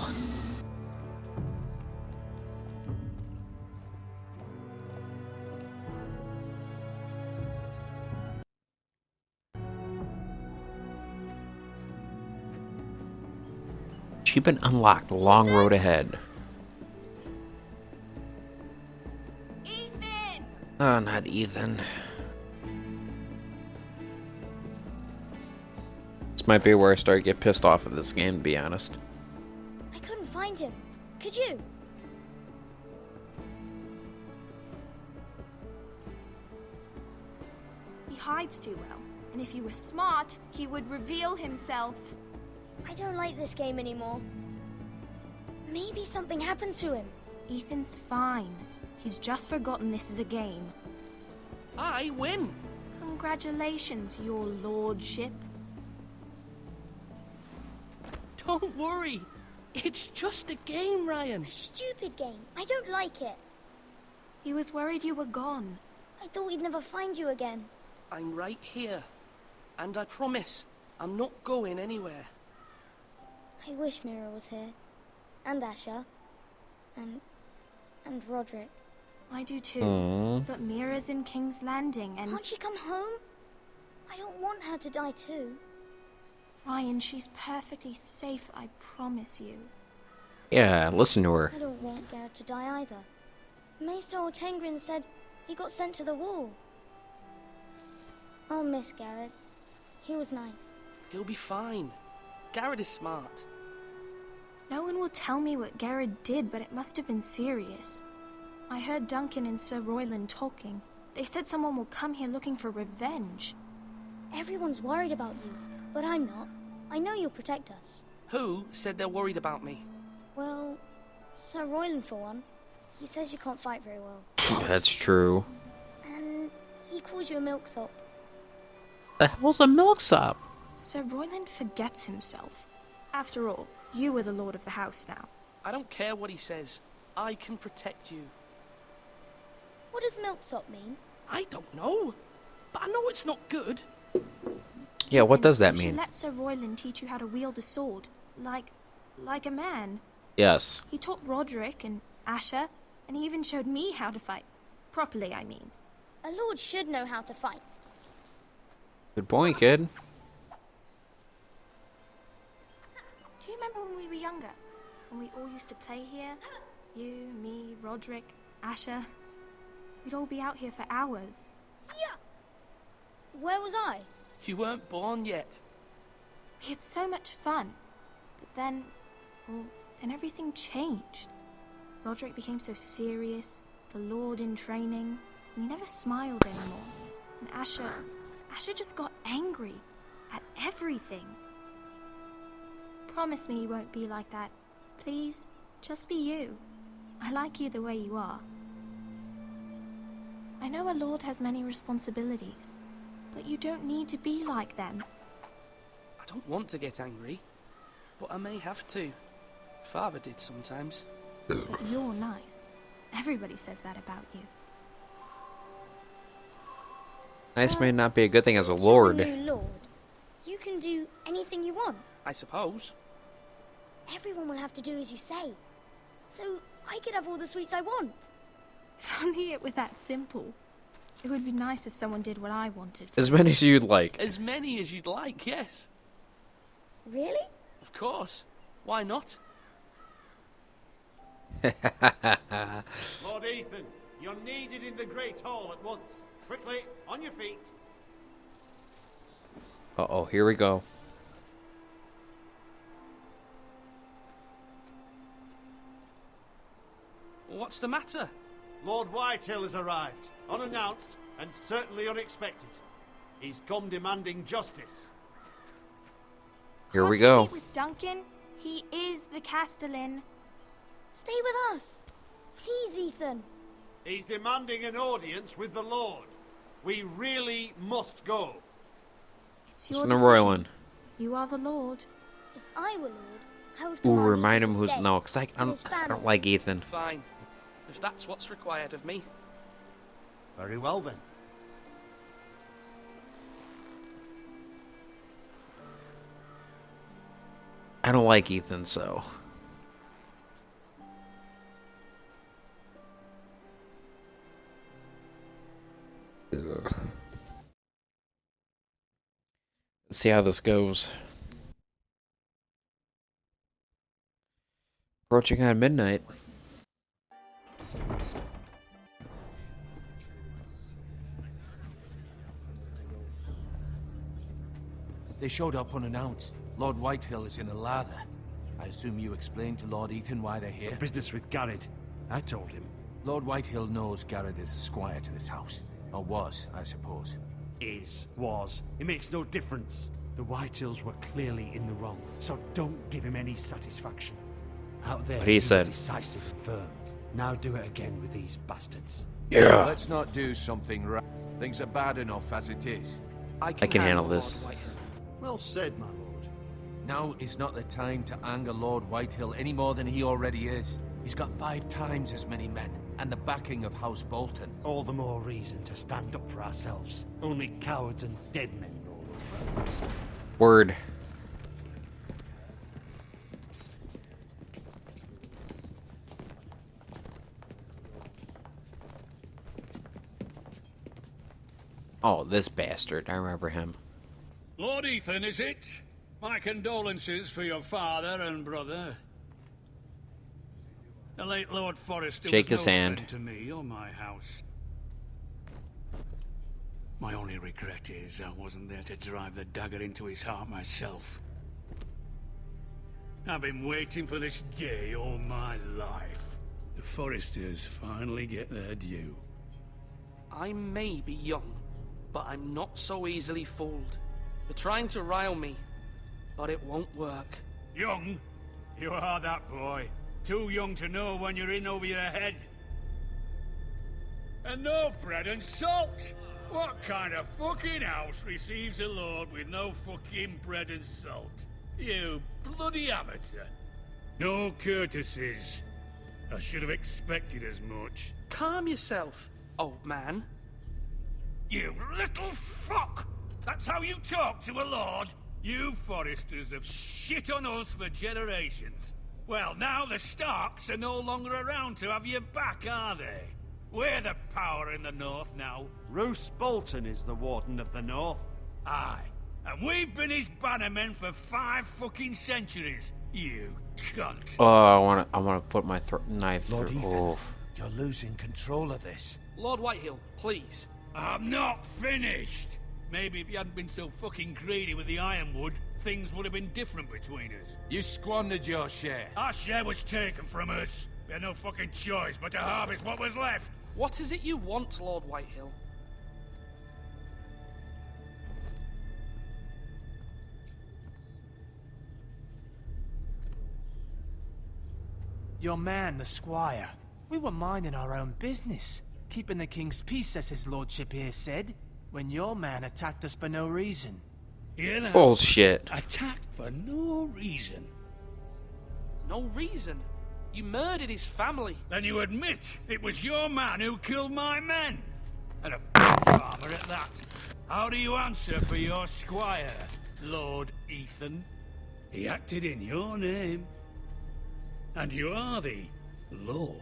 Achievement unlocked. Long road ahead. Ethan! Oh, not Ethan. This might be where I start to get pissed off at this game, to be honest. I couldn't find him. Could you? He hides too well, and if he was smart, he would reveal himself. I don't like this game anymore. Maybe something happened to him. Ethan's fine. He's just forgotten this is a game. I win! Congratulations, your lordship. Don't worry. It's just a game, Ryan. Stupid game. I don't like it. He was worried you were gone. I thought we'd never find you again. I'm right here. And I promise, I'm not going anywhere. I wish Mira was here. And Asher. And Roderick. I do too. Aww. But Mira's in King's Landing and... Can't she come home? I don't want her to die too. Ryan, she's perfectly safe, I promise you. Yeah, listen to her. I don't want Garrett to die either. Maester Ortengrin said he got sent to the wall. I'll miss Garrett. He was nice. He'll be fine. Garrett is smart. No one will tell me what Garrett did, but it must have been serious. I heard Duncan and Sir Royland talking. They said someone will come here looking for revenge. Everyone's worried about you, but I'm not. I know you'll protect us. Who said they're worried about me? Well, Sir Royland for one. He says you can't fight very well. That's true. And he calls you a milksop. The hell's a milksop? Sir Royland forgets himself. After all, you are the lord of the house now. I don't care what he says. I can protect you. What does milksop mean? I don't know. But I know it's not good. Yeah, what does that You should mean? let Sir Royland teach you how to wield a sword. Like a man. Yes. He taught Roderick and Asher, and he even showed me how to fight. Properly, I mean. A lord should know how to fight. Good point, kid. Do you remember when we were younger? When we all used to play here? You, me, Roderick, Asher. We'd all be out here for hours. Yeah. Where was I? You weren't born yet. We had so much fun. But then, well, then everything changed. Roderick became so serious, the Lord in training, and he never smiled anymore. And Asher just got angry at everything. Promise me you won't be like that. Please, just be you. I like you the way you are. I know a lord has many responsibilities, but you don't need to be like them. I don't want to get angry, but I may have to. Father did sometimes. But you're nice. Everybody says that about you. Nice may not be a good thing as a Since you're lord. the new lord, you can do anything you want. I suppose. Everyone will have to do as you say. So I could have all the sweets I want. If only it were that simple. It would be nice if someone did what I wanted. As many as you'd like. As many as you'd like, yes. Really? Of course. Why not? Lord Ethan, you're needed in the Great Hall at once. Quickly, on your feet. Uh-oh, here we go. What's the matter? Lord Whitehill has arrived, unannounced and certainly unexpected. He's come demanding justice. Here we Can't you go. meet with Duncan? He is the Castellan. Stay with us. Please, Ethan. He's demanding an audience with the Lord. We really must go. It's your Listen to decision. Royland. You are the Lord. If I were lord, I would Ooh, command remind Ethan him to who's... stay. No, because I And his don't family. like Ethan. Fine. If that's what's required of me. Very well then. I don't like Ethan, so... Let's see how this goes. Approaching on midnight. They showed up unannounced. Lord Whitehill is in a lather. I assume you explained to Lord Ethan why they're here? Business with Garrett. I told him. Lord Whitehill knows Garrett is a squire to this house. Or was, I suppose. Was. It makes no difference. The Whitehills were clearly in the wrong, so don't give him any satisfaction. Out there, What he said. was decisive and firm. Now do it again with these bastards. Yeah. Let's not do something right. Things are bad enough as it is. I can handle this. Lord Whitehill. Well said, my lord. Now is not the time to anger Lord Whitehill any more than he already is. He's got 5 times as many men, and the backing of House Bolton. All the more reason to stand up for ourselves. Only cowards and dead men roll over. Word. Oh, this bastard. I remember him. Lord Ethan, is it? My condolences for your father and brother. The late Lord Forrester Shake was his no hand. friend to me or my house. My only regret is I wasn't there to drive the dagger into his heart myself. I've been waiting for this day all my life. The Forresters finally get their due. I may be young, but I'm not so easily fooled. You're trying to rile me, but it won't work. Young? You are that boy. Too young to know when you're in over your head. And no bread and salt! What kind of fucking house receives a lord with no fucking bread and salt? You bloody amateur. No courtesies. I should have expected as much. Calm yourself, old man. You little fuck! That's how you talk to a lord? You Forresters have shit on us for generations. Well, now the Starks are no longer around to have your back, are they? We're the power in the north now. Roose Bolton is the Warden of the North. Aye. And we've been his bannermen for 5 fucking centuries. You cunt. Oh, I wanna put my knife Lord through. Ethan, Oh. you're losing control of this. Lord Whitehill, please. I'm not finished. Maybe if you hadn't been so fucking greedy with the ironwood, things would have been different between us. You squandered your share. Our share was taken from us. We had no fucking choice but to harvest what was left. What is it you want, Lord Whitehill? Your man, the squire. We were minding our own business, keeping the king's peace, as his lordship here said, when your man attacked us for no reason. You know, Bullshit. attacked for no reason. No reason? You murdered his family. Then you admit it was your man who killed my men. And a pig farmer at that. How do you answer for your squire, Lord Ethan? He acted in your name. And you are the Lord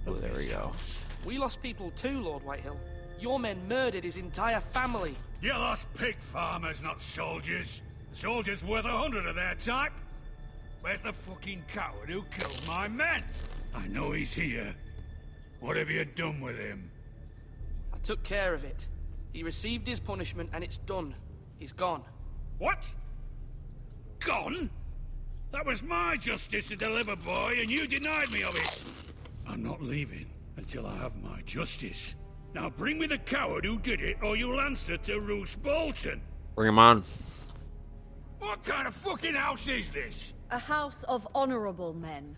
Oh, of there this we go. house. We lost people too, Lord Whitehill. Your men murdered his entire family. You lost pig farmers, not soldiers. Soldiers worth 100 of their type. Where's the fucking coward who killed my men? I know he's here. What have you done with him? I took care of it. He received his punishment and it's done. He's gone. What? Gone? That was my justice to deliver, boy, and you denied me of it. I'm not leaving until I have my justice. Now bring me the coward who did it, or you'll answer to Roose Bolton. Bring him on. What kind of fucking house is this? A house of honorable men.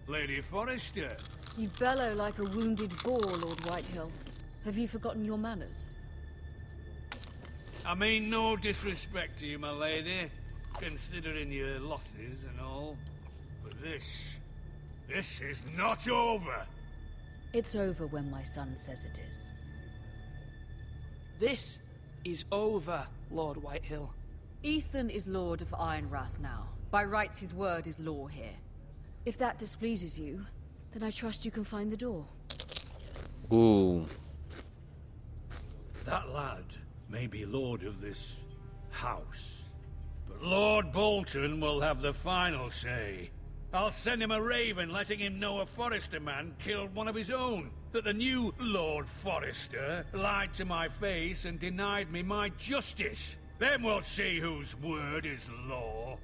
Lady Forrester. You bellow like a wounded boar, Lord Whitehill. Have you forgotten your manners? I mean no disrespect to you, my lady, considering your losses and all. But this is not over. It's over when my son says it is. This is over, Lord Whitehill. Ethan is Lord of Ironrath now. By rights, his word is law here. If that displeases you, then I trust you can find the door. Ooh. That lad may be lord of this house, but Lord Bolton will have the final say. I'll send him a raven letting him know a Forrester man killed one of his own. That the new Lord Forrester lied to my face and denied me my justice. Then we'll see whose word is law.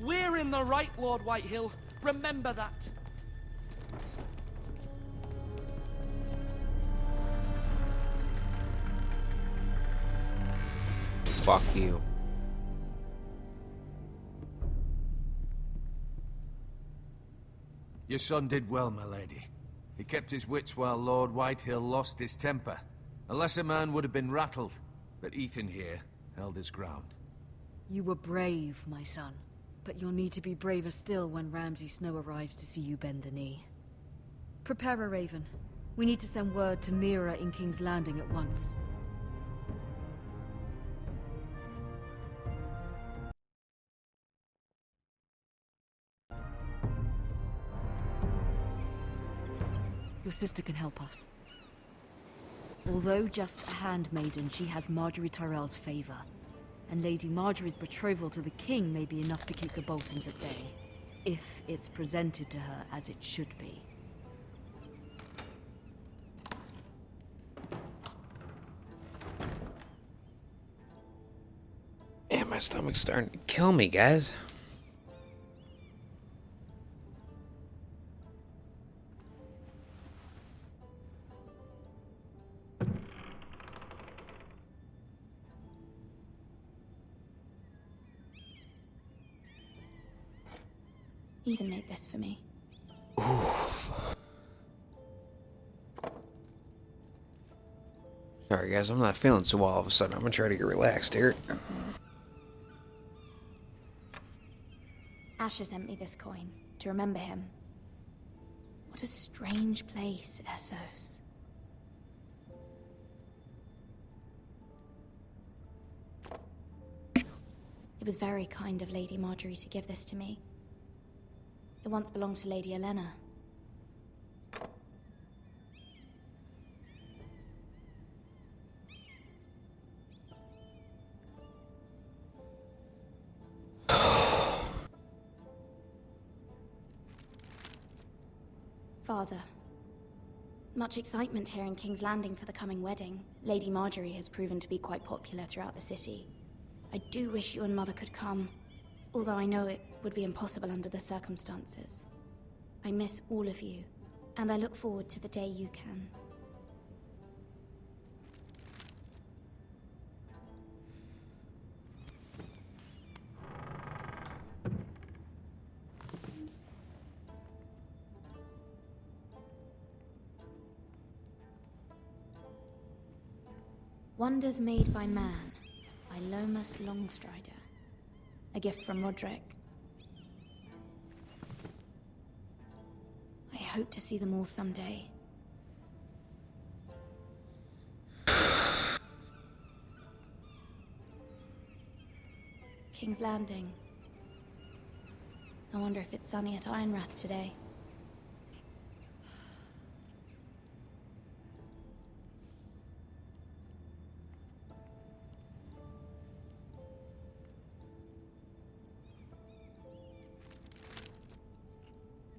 We're in the right, Lord Whitehill. Remember that. Fuck you. Your son did well, my lady. He kept his wits while Lord Whitehill lost his temper. A lesser man would have been rattled, but Ethan here held his ground. You were brave, my son. But you'll need to be braver still when Ramsay Snow arrives to see you bend the knee. Prepare a raven. We need to send word to Mira in King's Landing at once. Your sister can help us. Although just a handmaiden, she has Marjorie Tyrell's favor. And Lady Marjorie's betrothal to the king may be enough to keep the Boltons at bay. if it's presented to her as it should be. Man, my stomach's starting to kill me, guys. Ethan made this for me. Sorry, guys, I'm not feeling so well all of a sudden. I'm gonna try to get relaxed here. Asher sent me this coin to remember him. What a strange place, Essos. It was very kind of Lady Marjorie to give this to me. It once belonged to Lady Elena. Father, much excitement here in King's Landing for the coming wedding. Lady Marjorie has proven to be quite popular throughout the city. I do wish you and Mother could come, although I know it would be impossible under the circumstances. I miss all of you, and I look forward to the day you can. Wonders Made by Man, by Lomas Longstrider. A gift from Roderick. I hope to see them all someday. King's Landing. I wonder if it's sunny at Ironrath today.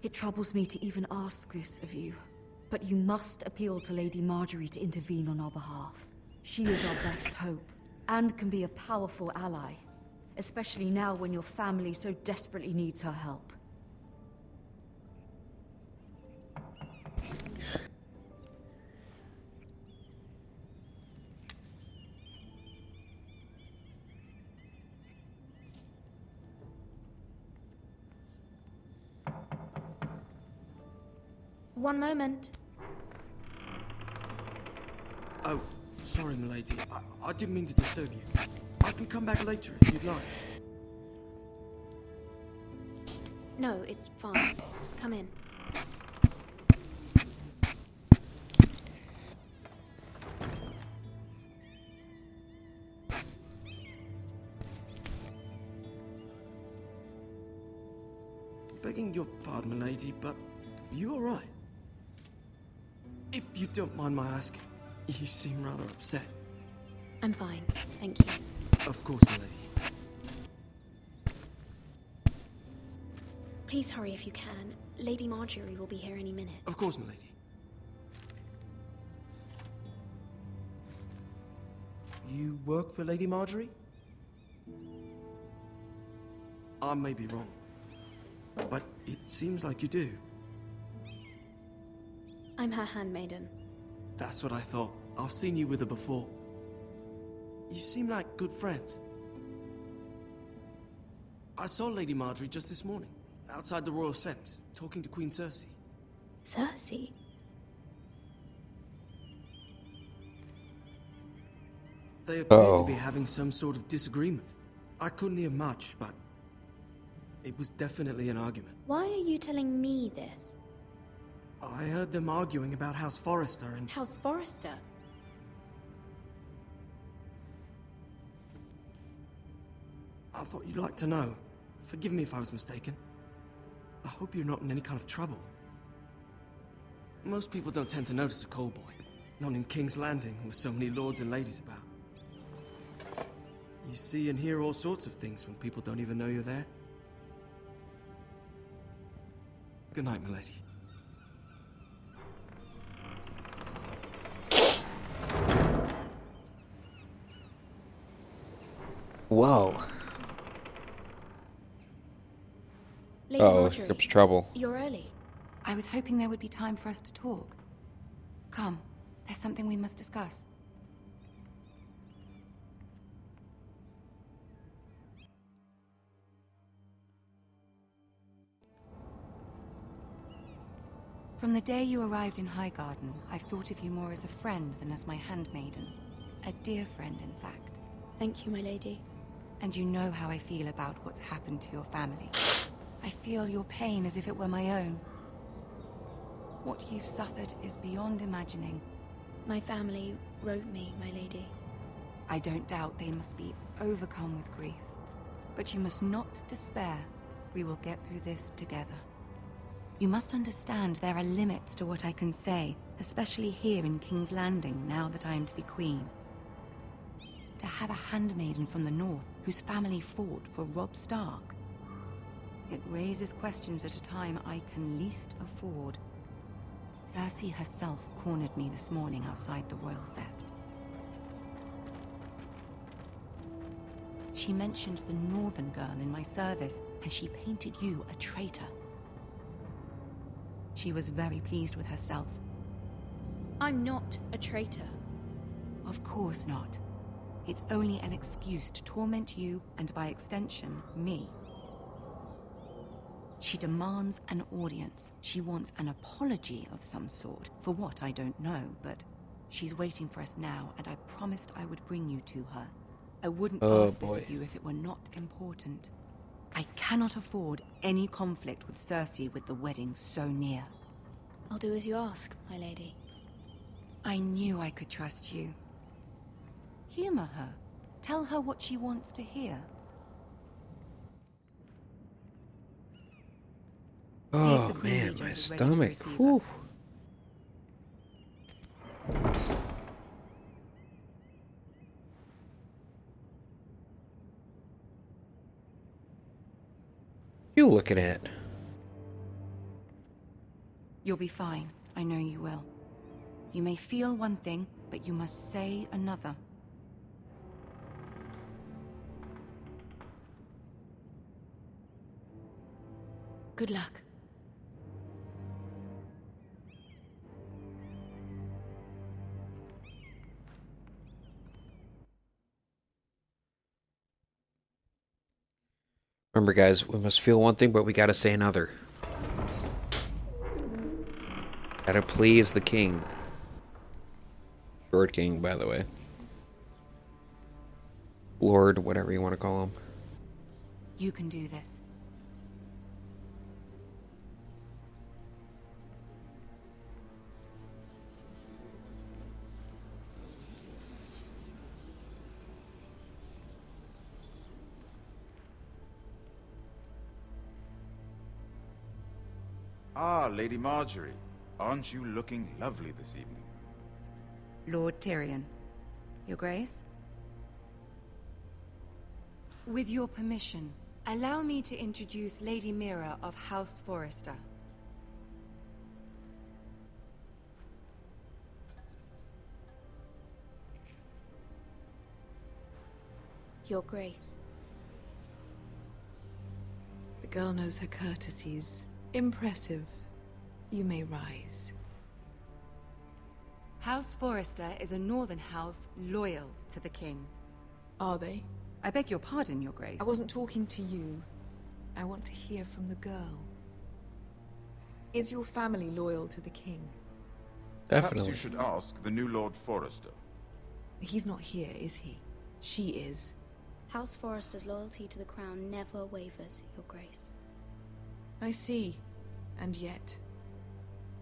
It troubles me to even ask this of you, but you must appeal to Lady Marjorie to intervene on our behalf. She is our best hope, and can be a powerful ally, especially now when your family so desperately needs her help. One moment. Oh, sorry, milady. I didn't mean to disturb you. I can come back later if you'd like. No, it's fine. Come in. Begging your pardon, milady, but you all right? If you don't mind my asking, you seem rather upset. I'm fine, thank you. Of course, milady. Please hurry if you can. Lady Marjorie will be here any minute. Of course, milady. You work for Lady Marjorie? I may be wrong, but it seems like you do. I'm her handmaiden. That's what I thought. I've seen you with her before. You seem like good friends. I saw Lady Marjorie just this morning, outside the Royal Sept, talking to Queen Cersei. Cersei? They appear to be having some sort of disagreement. I couldn't hear much, but it was definitely an argument. Why are you telling me this? I heard them arguing about House Forrester and... House Forrester? I thought you'd like to know. Forgive me if I was mistaken. I hope you're not in any kind of trouble. Most people don't tend to notice a call boy. Not in King's Landing, with so many lords and ladies about. You see and hear all sorts of things when people don't even know you're there. Good night, milady. Whoa. Lady Oh, Marjorie, here comes trouble. you're early. I was hoping there would be time for us to talk. Come, there's something we must discuss. From the day you arrived in Highgarden, I've thought of you more as a friend than as my handmaiden. A dear friend, in fact. Thank you, my lady. And you know how I feel about what's happened to your family. I feel your pain as if it were my own. What you've suffered is beyond imagining. My family wrote me, my lady. I don't doubt they must be overcome with grief. But you must not despair. We will get through this together. You must understand there are limits to what I can say, especially here in King's Landing, now that I am to be queen. To have a handmaiden from the north whose family fought for Robb Stark. It raises questions at a time I can least afford. Cersei herself cornered me this morning outside the Royal Sept. She mentioned the northern girl in my service, and she painted you a traitor. She was very pleased with herself. I'm not a traitor. Of course not. It's only an excuse to torment you, and by extension, me. She demands an audience. She wants an apology of some sort. For what, I don't know, but she's waiting for us now, and I promised I would bring you to her. I wouldn't ask this of you if it were not important. I cannot afford any conflict with Cersei with the wedding so near. I'll do as you ask, my lady. I knew I could trust you. Humor her. Tell her what she wants to hear. Oh man, my stomach. Whew. You looking at? You'll be fine. I know you will. You may feel one thing, but you must say another. Good luck. Remember, guys, we must feel one thing, but we gotta say another. Gotta please the king. Short king, by the way. Lord, whatever you want to call him. You can do this. Ah, Lady Marjorie. Aren't you looking lovely this evening? Lord Tyrion. Your Grace? With your permission, allow me to introduce Lady Mira of House Forrester. Your Grace. The girl knows her courtesies. Impressive. You may rise. House Forrester is a northern house loyal to the king. Are they? I beg your pardon, Your Grace. I wasn't talking to you. I want to hear from the girl. Is your family loyal to the king? Perhaps you should ask the new Lord Forrester. He's not here, is he? She is. House Forrester's loyalty to the crown never wavers, Your Grace. I see. And yet,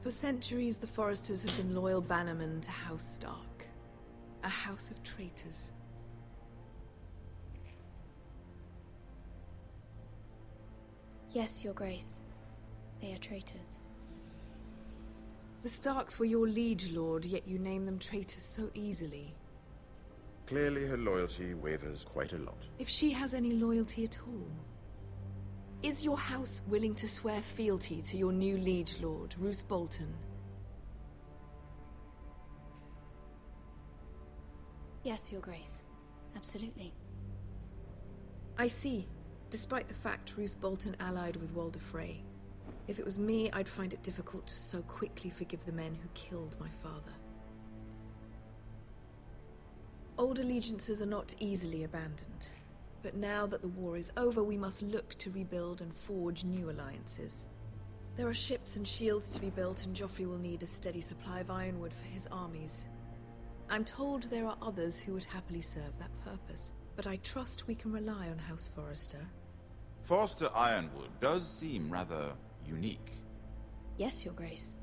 for centuries the Forresters have been loyal bannermen to House Stark. A house of traitors. Yes, Your Grace. They are traitors. The Starks were your liege lord, yet you name them traitors so easily. Clearly her loyalty wavers quite a lot. If she has any loyalty at all. Is your house willing to swear fealty to your new liege lord, Roose Bolton? Yes, Your Grace. Absolutely. I see. Despite the fact Roose Bolton allied with Walder Frey. If it was me, I'd find it difficult to so quickly forgive the men who killed my father. Old allegiances are not easily abandoned. But now that the war is over, we must look to rebuild and forge new alliances. There are ships and shields to be built, and Joffrey will need a steady supply of ironwood for his armies. I'm told there are others who would happily serve that purpose, but I trust we can rely on House Forrester. Forrester Ironwood does seem rather unique. Yes, Your Grace.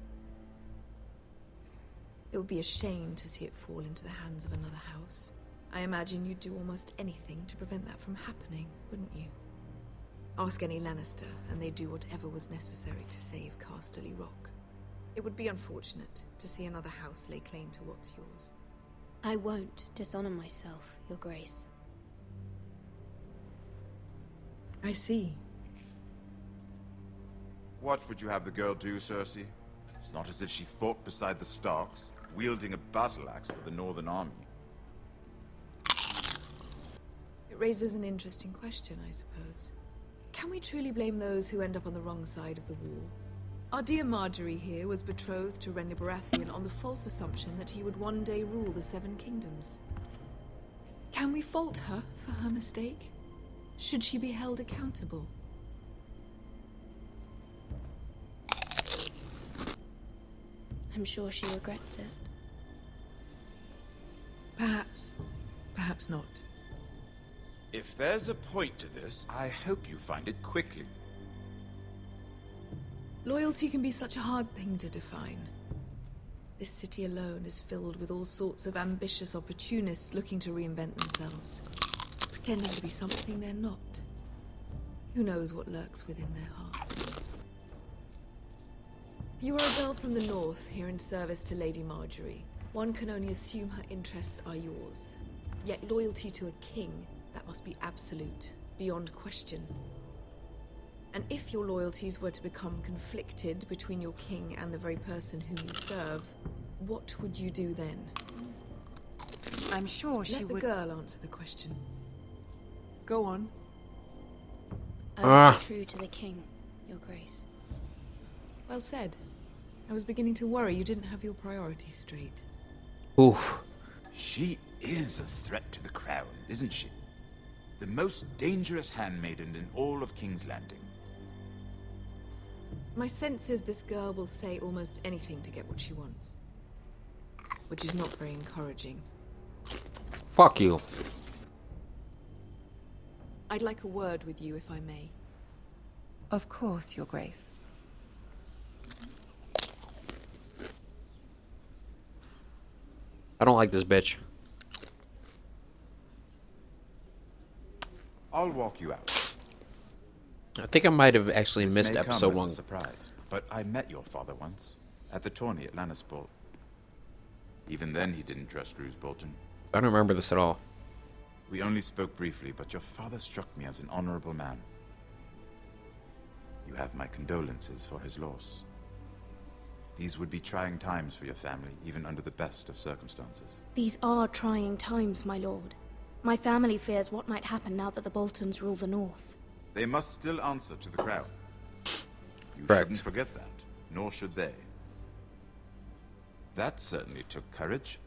It would be a shame to see it fall into the hands of another house. I imagine you'd do almost anything to prevent that from happening, wouldn't you? Ask any Lannister, and they'd do whatever was necessary to save Casterly Rock. It would be unfortunate to see another house lay claim to what's yours. I won't dishonor myself, Your Grace. I see. What would you have the girl do, Cersei? It's not as if she fought beside the Starks, wielding a battle axe for the Northern Army. It raises an interesting question, I suppose. Can we truly blame those who end up on the wrong side of the war? Our dear Marjorie here was betrothed to Renly Baratheon on the false assumption that he would one day rule the Seven Kingdoms. Can we fault her for her mistake? Should she be held accountable? I'm sure she regrets it. Perhaps. Perhaps not. If there's a point to this, I hope you find it quickly. Loyalty can be such a hard thing to define. This city alone is filled with all sorts of ambitious opportunists looking to reinvent themselves, pretending to be something they're not. Who knows what lurks within their hearts? You are a girl from the north, here in service to Lady Marjorie. One can only assume her interests are yours. Yet loyalty to a king, that must be absolute, beyond question. And if your loyalties were to become conflicted between your king and the very person whom you serve, what would you do then? I'm sure she would... Let the girl answer the question. Go on. I will be true to the king, Your Grace. Well said. I was beginning to worry you didn't have your priorities straight. Oof. She is a threat to the crown, isn't she? The most dangerous handmaiden in all of King's Landing. My sense is this girl will say almost anything to get what she wants. Which is not very encouraging. Fuck you. I'd like a word with you, if I may. Of course, Your Grace. I don't like this bitch. I'll walk you out. I think I might have actually This missed may come episode as a 1. surprise, but I met your father once at the tourney at Lannisport. Even then, he didn't trust Roose Bolton. I don't remember this at all. We only spoke briefly, but your father struck me as an honorable man. You have my condolences for his loss. These would be trying times for your family, even under the best of circumstances. These are trying times, my lord. My family fears what might happen now that the Boltons rule the north. They must still answer to the crown. You Correct. shouldn't forget that, nor should they. That certainly took courage.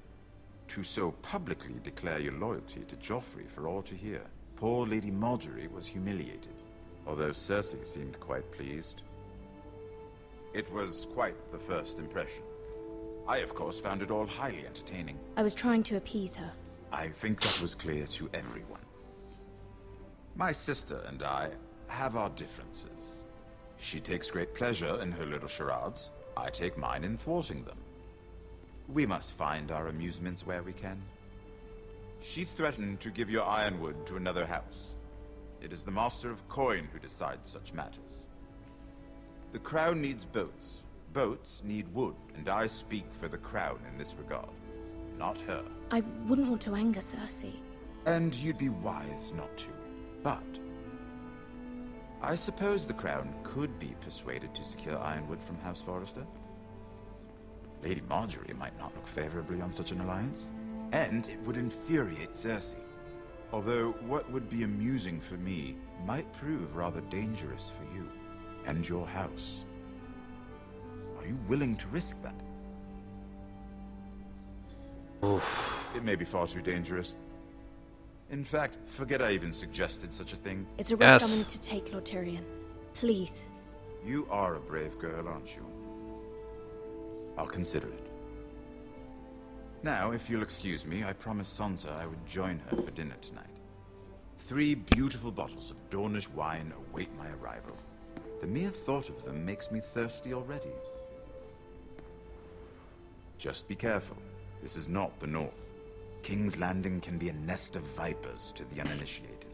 To so publicly declare your loyalty to Joffrey for all to hear. Poor Lady Marjorie was humiliated, although Cersei seemed quite pleased. It was quite the first impression. I, of course, found it all highly entertaining. I was trying to appease her. I think that was clear to everyone. My sister and I have our differences. She takes great pleasure in her little charades. I take mine in thwarting them. We must find our amusements where we can. She threatened to give your ironwood to another house. It is the Master of Coin who decides such matters. The crown needs boats. Boats need wood, and I speak for the crown in this regard, not her. I wouldn't want to anger Cersei. And you'd be wise not to. But I suppose the Crown could be persuaded to secure Ironwood from House Forrester. Lady Marjorie might not look favorably on such an alliance. And it would infuriate Cersei. Although what would be amusing for me might prove rather dangerous for you and your house. Are you willing to risk that? Oof. It may be far too dangerous. In fact, forget I even suggested such a thing. It's a risk I'm willing to take, Lord Tyrion. Please. You are a brave girl, aren't you? I'll consider it. Now, if you'll excuse me, I promised Sansa I would join her for dinner tonight. 3 beautiful bottles of Dornish wine await my arrival. The mere thought of them makes me thirsty already. Just be careful. This is not the North. King's Landing can be a nest of vipers to the uninitiated.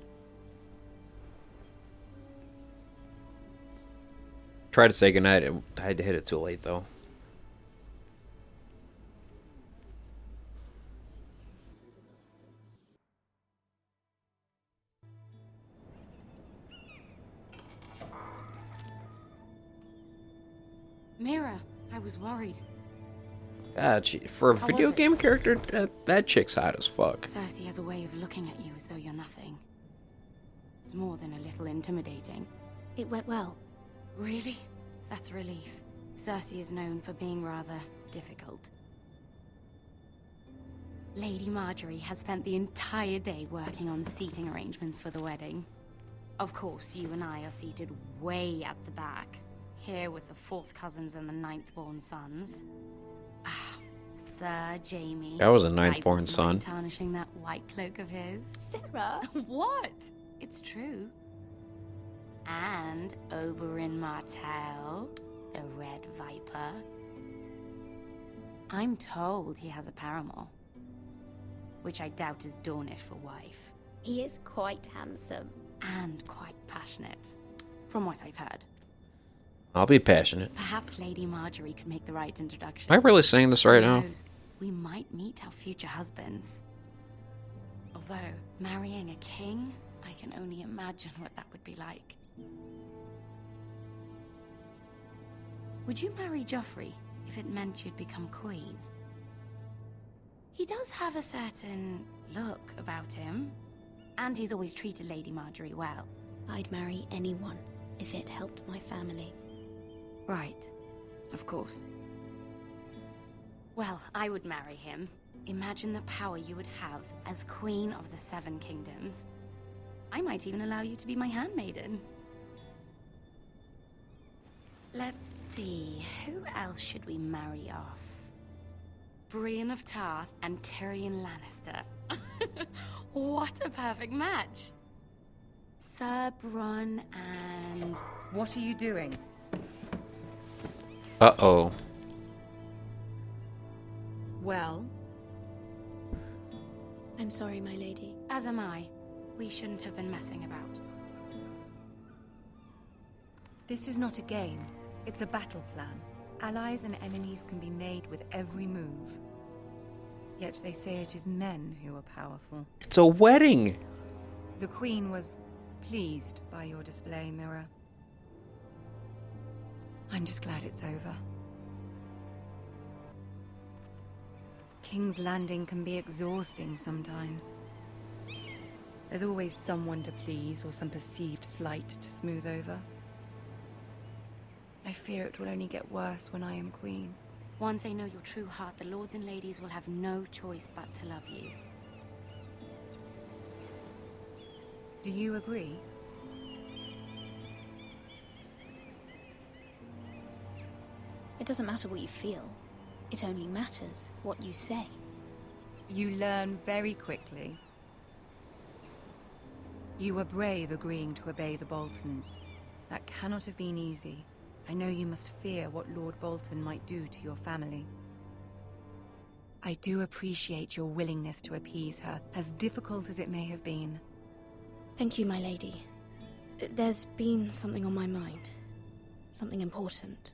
Tried to say goodnight. I had to hit it too late, though. Mira, I was worried. God, for a How video was it? game character, that chick's hot as fuck. Cersei has a way of looking at you as though you're nothing. It's more than a little intimidating. It went well. Really? That's a relief. Cersei is known for being rather difficult. Lady Marjorie has spent the entire day working on seating arrangements for the wedding. Of course, you and I are seated way at the back, here with the 4th cousins and the 9th-born sons. Ah, Sir Jaime. That was a 9th-born I wouldn't son. mind tarnishing that white cloak of his. Sarah! What? It's true. And Oberyn Martell, the Red Viper. I'm told he has a paramour, which I doubt is Dornish for wife. He is quite handsome. And quite passionate, from what I've heard. I'll be passionate. Perhaps Lady Marjorie could make the right introduction. Am I really saying this right Who now? knows? We might meet our future husbands. Although, marrying a king, I can only imagine what that would be like. Would you marry Joffrey if it meant you'd become queen? He does have a certain look about him, and he's always treated Lady Marjorie well. I'd marry anyone if it helped my family. Right, of course. Well, I would marry him. Imagine the power you would have as Queen of the 7 Kingdoms. I might even allow you to be my handmaiden. Let's see, who else should we marry off? Brienne of Tarth and Tyrion Lannister. What a perfect match! Sir Bronn and... What are you doing? Uh-oh. Well? I'm sorry, my lady. As am I. We shouldn't have been messing about. This is not a game. It's a battle plan. Allies and enemies can be made with every move. Yet they say it is men who are powerful. It's a wedding! The Queen was pleased by your display, Mira. I'm just glad it's over. King's Landing can be exhausting sometimes. There's always someone to please or some perceived slight to smooth over. I fear it will only get worse when I am queen. Once they know your true heart, the lords and ladies will have no choice but to love you. Do you agree? It doesn't matter what you feel. It only matters what you say. You learn very quickly. You were brave agreeing to obey the Boltons. That cannot have been easy. I know you must fear what Lord Bolton might do to your family. I do appreciate your willingness to appease her, as difficult as it may have been. Thank you, my lady. There's been something on my mind. Something important.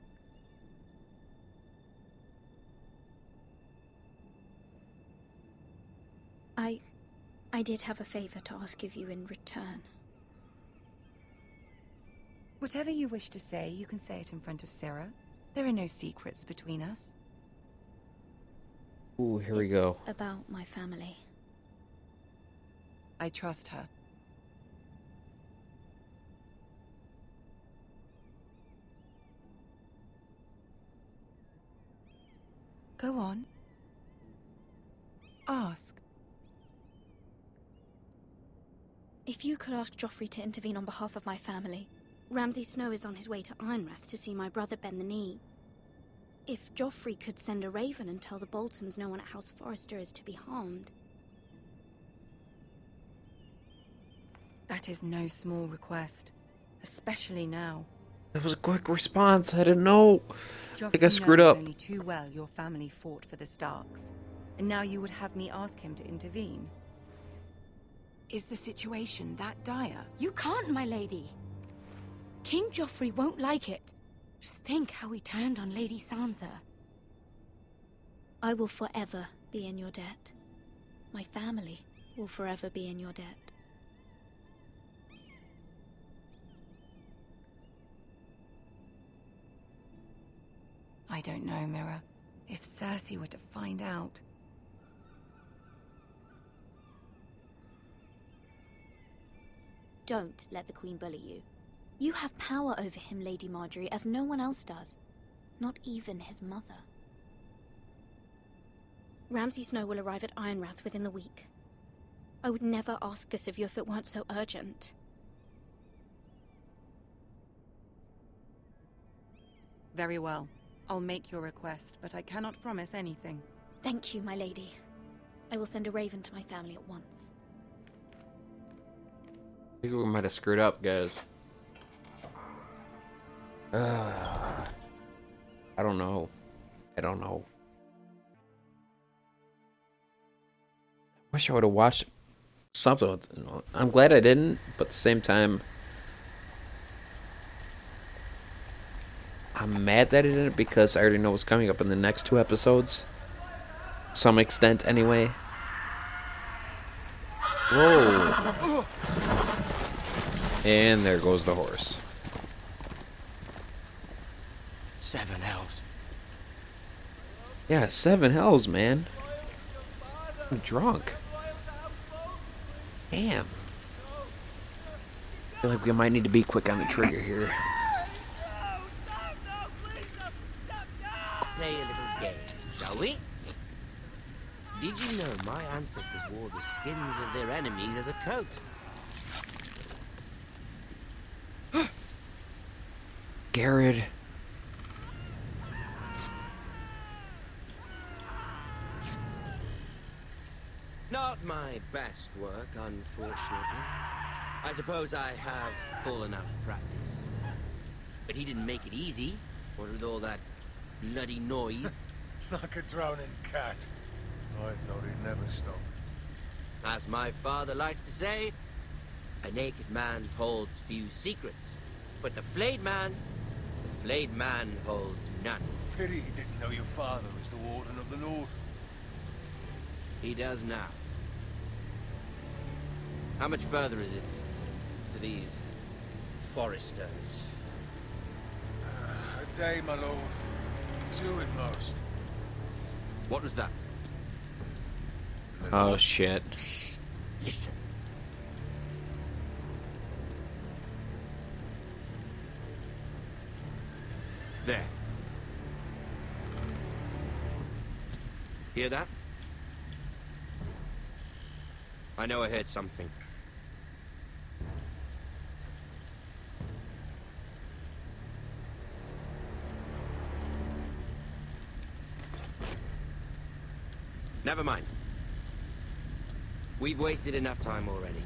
I did have a favor to ask of you in return. Whatever you wish to say, you can say it in front of Sarah. There are no secrets between us. Ooh, here we go. About my family. I trust her. Go on. Ask. If you could ask Joffrey to intervene on behalf of my family. Ramsay Snow is on his way to Ironrath to see my brother bend the knee. If Joffrey could send a raven and tell the Boltons no one at House Forrester is to be harmed. That is no small request, especially now. That was a quick response. I didn't know. I think I Joffrey screwed knows up. only too well your family fought for the Starks, and now you would have me ask him to intervene. Is the situation that dire? You can't, my lady. King Joffrey won't like it. Just think how he turned on Lady Sansa. I will forever be in your debt. My family will forever be in your debt. I don't know, Mira. If Cersei were to find out... Don't let the Queen bully you. You have power over him, Lady Marjorie, as no one else does. Not even his mother. Ramsay Snow will arrive at Ironrath within the week. I would never ask this of you if it weren't so urgent. Very well. I'll make your request, but I cannot promise anything. Thank you, my lady. I will send a raven to my family at once. I think we might have screwed up, guys. I don't know. I don't know. Wish I would have watched something. I'm glad I didn't, but at the same time, I'm mad that I didn't because I already know what's coming up in the next 2 episodes. To some extent, anyway. Whoa. And there goes the horse. 7 hells. Yeah, 7 hells, man. I'm drunk. Damn. I feel like we might need to be quick on the trigger here. Play a little game, shall we? Did you know my ancestors wore the skins of their enemies as a coat? Garrett. Not my best work, unfortunately. I suppose I have fallen out of practice. But he didn't make it easy, what with all that bloody noise. Like a drowning cat. I thought he'd never stop. As my father likes to say, a naked man holds few secrets. But the flayed man holds none. Pity he didn't know your father was the Warden of the North. He does now. How much further is it to these Foresters? A day, my lord. 2 at most. What was that? Oh, shit. Shh. Listen. There. Hear that? I know I heard something. Never mind. We've wasted enough time already.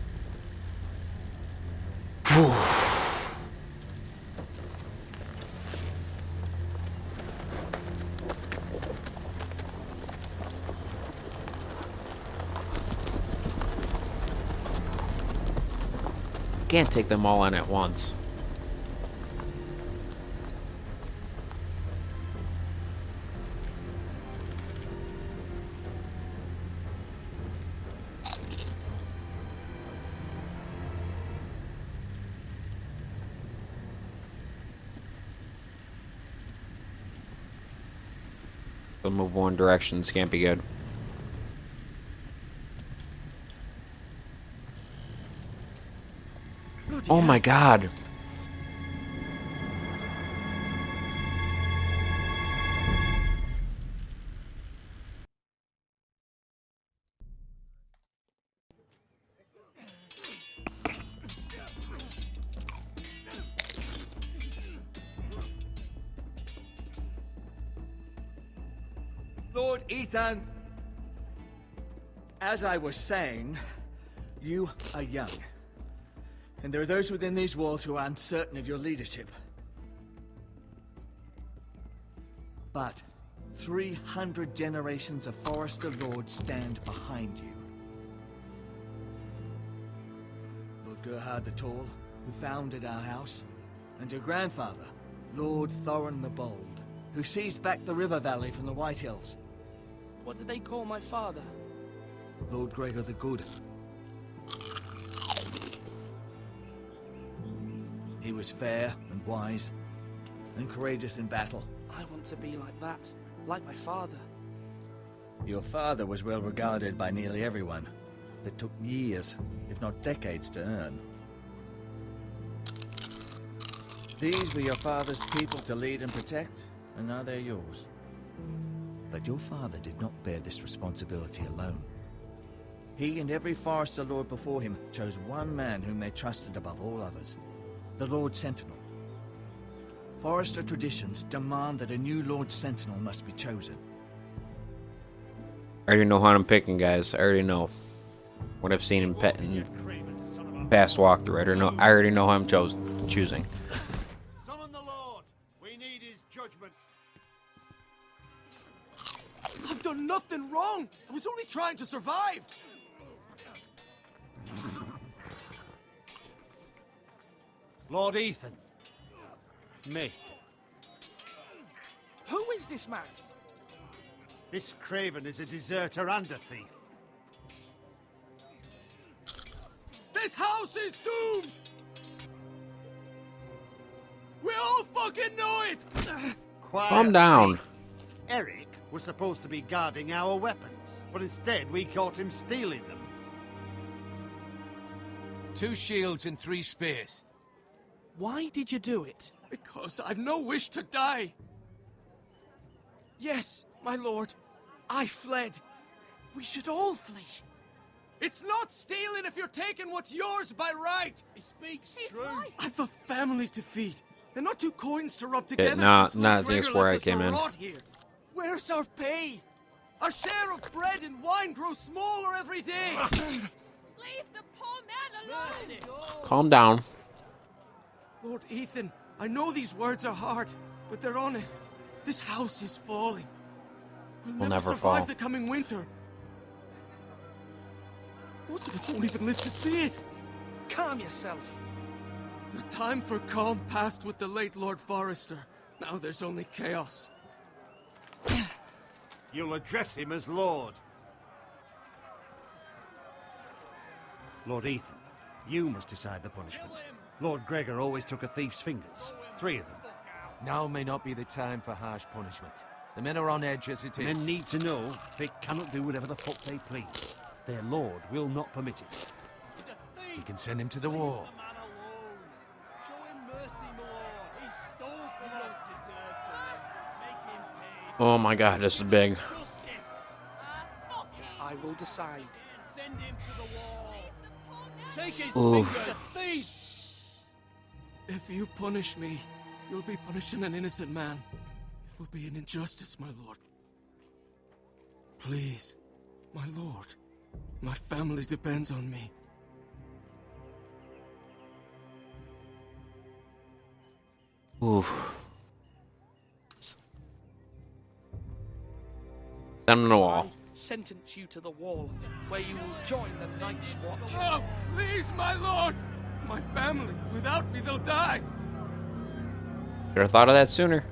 Can't take them all on at once. They'll move one direction. This can't be good. Oh my god. Lord Ethan, as I was saying, you are young. And there are those within these walls who are uncertain of your leadership. But 300 generations of Forrester Lords stand behind you. Lord Gerhard the Tall, who founded our house, and your grandfather, Lord Thorin the Bold, who seized back the river valley from the White Hills. What did they call my father? Lord Gregor the Good. He was fair and wise, and courageous in battle. I want to be like that, like my father. Your father was well regarded by nearly everyone, but took years, if not decades, to earn. These were your father's people to lead and protect, and now they're yours. But your father did not bear this responsibility alone. He and every Forrester Lord before him chose one man whom they trusted above all others, the Lord Sentinel. Forrester traditions demand that a new Lord Sentinel must be chosen. I already know how I'm picking, guys. I already know. What I've seen in past walkthrough. I already know how I'm choosing. Summon the Lord. We need his judgment. I've done nothing wrong. I was only trying to survive. Lord Ethan. Missed. Who is this man? This Craven is a deserter and a thief. This house is doomed! We all fucking know it! Quiet. Calm down. Eric was supposed to be guarding our weapons, but instead we caught him stealing them. 2 shields and 3 spears. Why did you do it? Because I've no wish to die. Yes, my lord. I fled. We should all flee. It's not stealing if you're taking what's yours by right. He speaks true. I've a family to feed. They're not 2 coins to rub together. Nah, since I Lord think it's Gregor where I left us came to in. rot here. Where's our pay? Our share of bread and wine grows smaller every day. Leave the poor man alone! Calm down. Lord Ethan, I know these words are hard, but they're honest. This house is falling. We'll never survive fall. the coming winter. Most of us won't even live to see it. Calm yourself. The time for calm passed with the late Lord Forrester. Now there's only chaos. You'll address him as Lord. Lord Ethan, you must decide the punishment. Lord Gregor always took a thief's fingers. 3 of them. Now may not be the time for harsh punishment. The men are on edge as it is. Men need to know they cannot do whatever the fuck they please. Their lord will not permit it. You can send him to the war. Oh my god, this is big. I will decide. Send him to the wall. Take his Oof. fingers, thief! If you punish me, you'll be punishing an innocent man. It will be an injustice, my lord. Please, my lord. My family depends on me. Oof. Send him to the wall. Sentence you to the wall, where you will join the Night's Watch. No, please, my lord! My family, without me, they'll die! Should have thought of that sooner.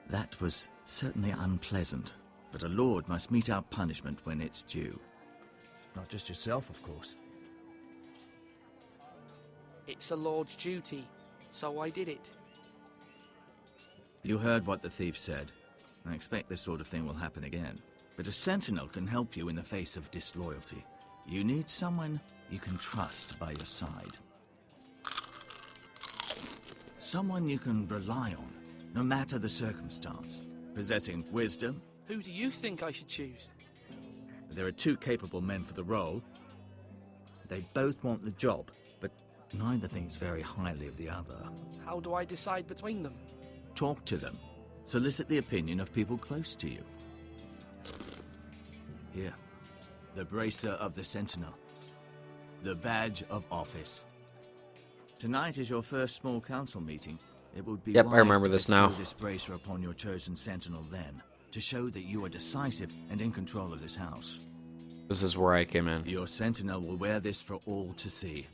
That was certainly unpleasant, but a lord must mete out punishment when it's due. Not just yourself, of course. It's a lord's duty, so I did it. You heard what the thief said. I expect this sort of thing will happen again. But a sentinel can help you in the face of disloyalty. You need someone you can trust by your side. Someone you can rely on, no matter the circumstance. Possessing wisdom. Who do you think I should choose? There are two capable men for the role. They both want the job, but neither thinks very highly of the other. How do I decide between them? Talk to them. Solicit the opinion of people close to you. Here. The bracer of the Sentinel. The badge of office. Tonight is your first small council meeting. It would be Yep, wise I remember to this bestow now. this bracer upon your chosen Sentinel then, to show that you are decisive and in control of this house. This is where I came in. Your Sentinel will wear this for all to see.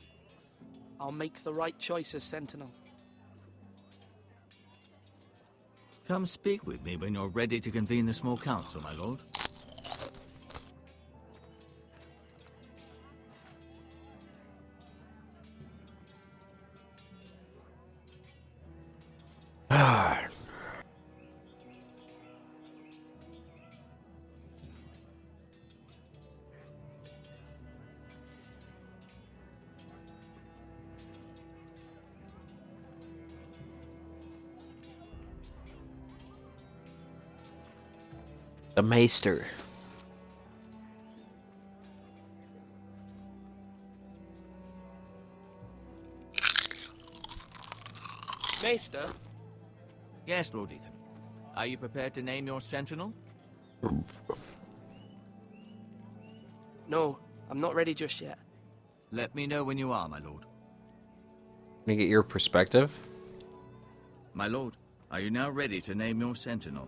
I'll make the right choice as Sentinel. Come speak with me when you're ready to convene the small council, my lord. The Maester. Maester? Yes, Lord Ethan. Are you prepared to name your Sentinel? No, I'm not ready just yet. Let me know when you are, my lord. Can I get your perspective? My lord, are you now ready to name your Sentinel?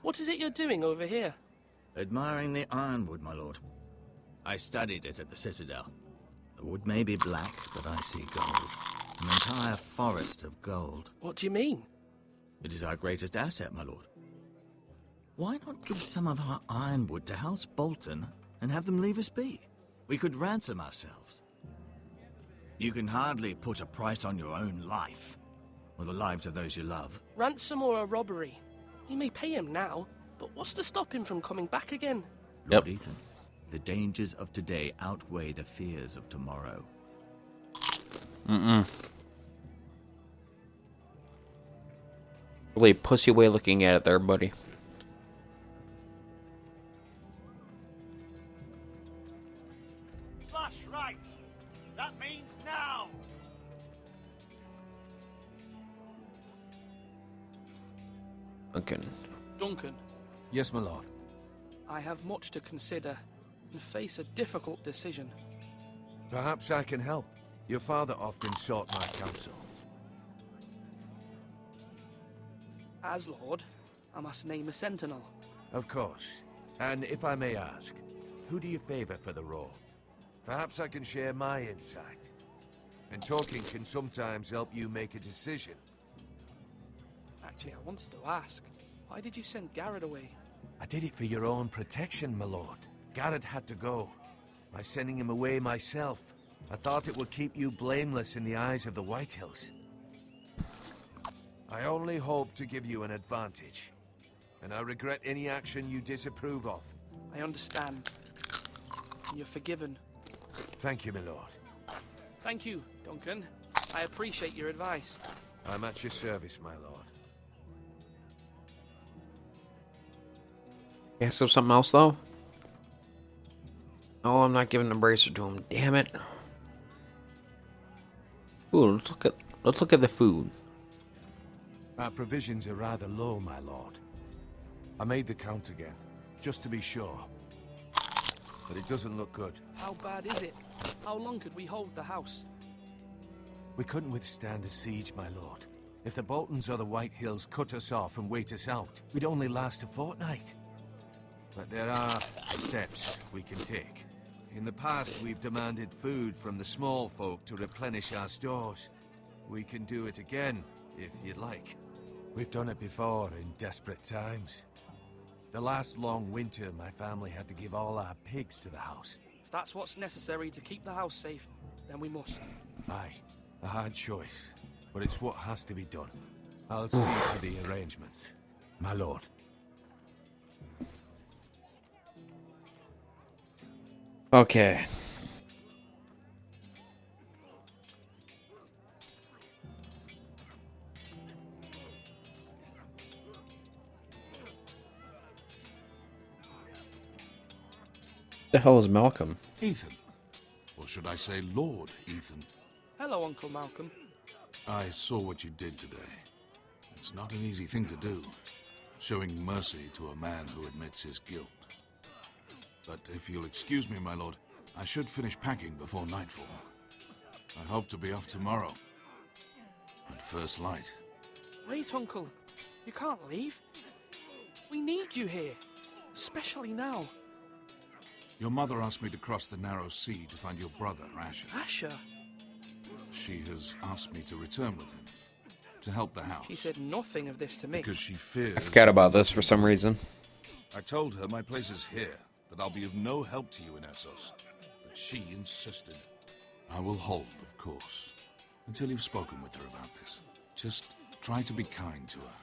What is it you're doing over here? Admiring the ironwood, my lord. I studied it at the Citadel. The wood may be black, but I see gold. An entire forest of gold. What do you mean? It is our greatest asset, my lord. Why not give some of our ironwood to House Bolton and have them leave us be? We could ransom ourselves. You can hardly put a price on your own life, or the lives of those you love. Ransom or a robbery? We may pay him now, but what's to stop him from coming back again? Lord Ethan, the dangers of today outweigh the fears of tomorrow. Really pussy way looking at it there, buddy. Slash right. That means now. Duncan. Duncan, Yes, my lord. I have much to consider and face a difficult decision. Perhaps I can help. Your father often sought my counsel. As Lord, I must name a sentinel. Of course. And if I may ask, who do you favor for the role? Perhaps I can share my insight. And talking can sometimes help you make a decision. Actually, I wanted to ask, why did you send Garrett away? I did it for your own protection, my lord. Garrett had to go. By sending him away myself, I thought it would keep you blameless in the eyes of the Whitehills. I only hope to give you an advantage, and I regret any action you disapprove of. I understand. You're forgiven. Thank you, my lord. Thank you, Duncan. I appreciate your advice. I'm at your service, my lord. Yeah, so something else though? No, I'm not giving the bracer to him. Damn it. Ooh, let's look at the food. Our provisions are rather low, my lord. I made the count again, just to be sure. But it doesn't look good. How bad is it? How long could we hold the house? We couldn't withstand a siege, my lord. If the Boltons or the Whitehills cut us off and wait us out, we'd only last a fortnight. But there are steps we can take. In the past, we've demanded food from the small folk to replenish our stores. We can do it again, if you'd like. We've done it before in desperate times. The last long winter, my family had to give all our pigs to the house. If that's what's necessary to keep the house safe, then we must. Aye, a hard choice, but it's what has to be done. I'll see to the arrangements, my lord. Okay. The hell is Malcolm? Ethan. Or should I say Lord Ethan? Hello, Uncle Malcolm. I saw what you did today. It's not an easy thing to do, showing mercy to a man who admits his guilt. But if you'll excuse me, my lord, I should finish packing before nightfall. I hope to be off tomorrow. At first light. Wait, Uncle. You can't leave. We need you here. Especially now. Your mother asked me to cross the narrow sea to find your brother, Asher. Asher? She has asked me to return with him, to help the house. She said nothing of this to me. Because she fears... I forgot about this for some reason. I told her my place is here, that I'll be of no help to you in Essos. But she insisted. I will hold, of course, until you've spoken with her about this. Just try to be kind to her.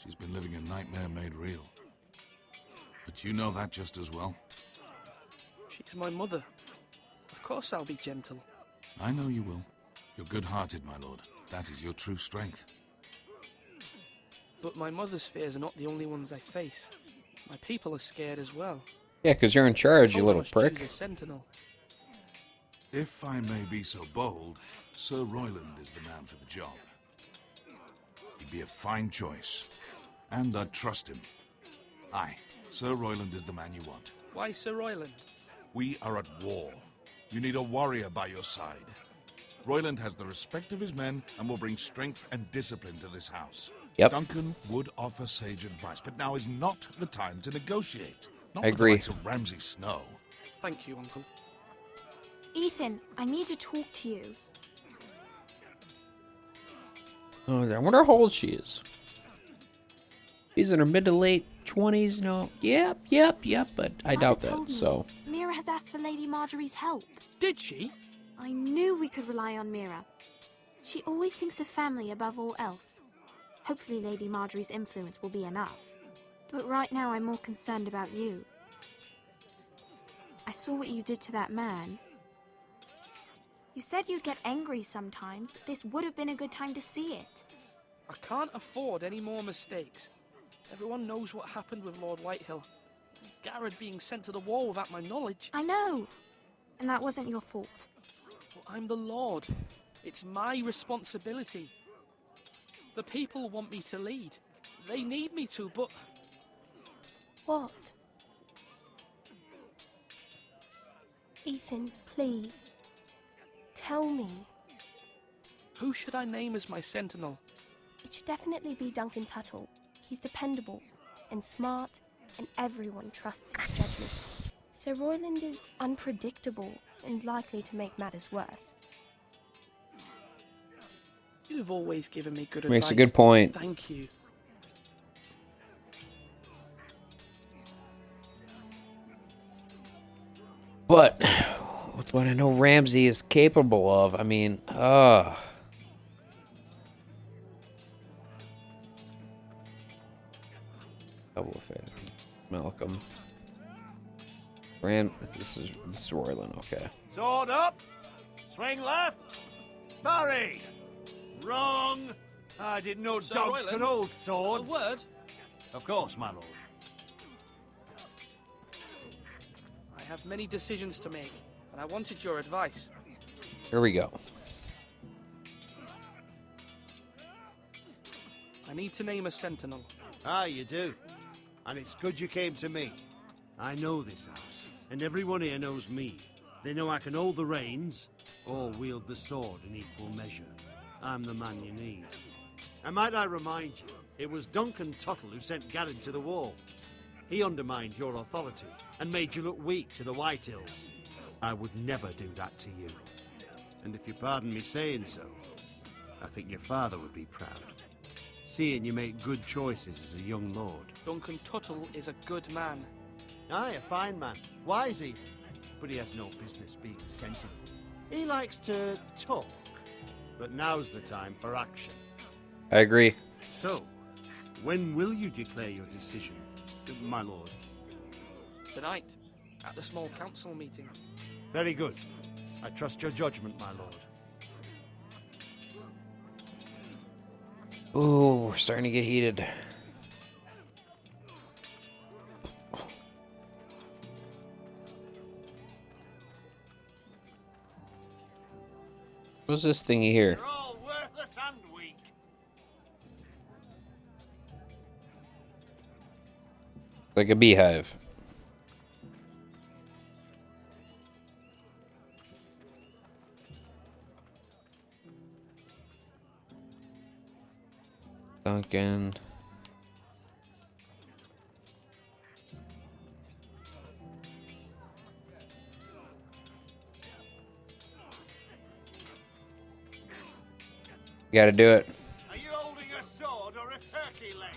She's been living a nightmare made real. But you know that just as well. She's my mother. Of course I'll be gentle. I know you will. You're good-hearted, my lord. That is your true strength. But my mother's fears are not the only ones I face. My people are scared as well. Yeah, because you're in charge, you little prick. Choose a sentinel. If I may be so bold, Sir Royland is the man for the job. He'd be a fine choice. And I'd trust him. Aye, Sir Royland is the man you want. Why Sir Royland? We are at war. You need a warrior by your side. Royland has the respect of his men and will bring strength and discipline to this house. Yep. Duncan would offer sage advice, but now is not the time to negotiate. Not I agree. With the likes of Ramsay Snow. Thank you, Uncle. Ethan, I need to talk to you. Oh, I wonder how old she is. She's in her mid to late 20s, no? Yep, but I doubt that, so... Mira has asked for Lady Marjorie's help. Did she? I knew we could rely on Mira. She always thinks of family above all else. Hopefully Lady Marjorie's influence will be enough. But right now I'm more concerned about you. I saw what you did to that man. You said you'd get angry sometimes. This would have been a good time to see it. I can't afford any more mistakes. Everyone knows what happened with Lord Whitehill. Garrett being sent to the war without my knowledge. I know. And that wasn't your fault. Well, I'm the Lord. It's my responsibility. The people want me to lead. They need me to, but... What? Ethan, please. Tell me. Who should I name as my sentinel? It should definitely be Duncan Tuttle. He's dependable and smart, and everyone trusts his judgment. Sir Royland is unpredictable and likely to make matters worse. You've always given me good advice. Makes a good point. Thank you. But, with what I know Ramsay is capable of, I mean, Double faith. Malcolm. This is Royland, okay. Sword up! Swing left! Parry! Wrong! I didn't know Sir dogs Royland, could hold swords. A word? Of course, my lord. I have many decisions to make, and I wanted your advice. Here we go. I need to name a sentinel. Ah, you do. And it's good you came to me. I know this house, and everyone here knows me. They know I can hold the reins, or wield the sword in equal measure. I'm the man you need. And might I remind you, it was Duncan Tuttle who sent Garrett to the wall. He undermined your authority, and made you look weak to the Whitehills. I would never do that to you. And if you pardon me saying so, I think your father would be proud. seeing you make good choices as a young lord. Duncan Tuttle is a good man. Aye, a fine man. Wise even. But he has no business being sentinel. He likes to talk. But now's the time for action. I agree. So, when will you declare your decision, my lord? Tonight, at the small council meeting. Very good. I trust your judgment, my lord. Ooh, we're starting to get heated. What's this thingy here? You're all worthless and weak. Like a beehive. Duncan. You gotta do it. Are you holding a sword or a turkey leg?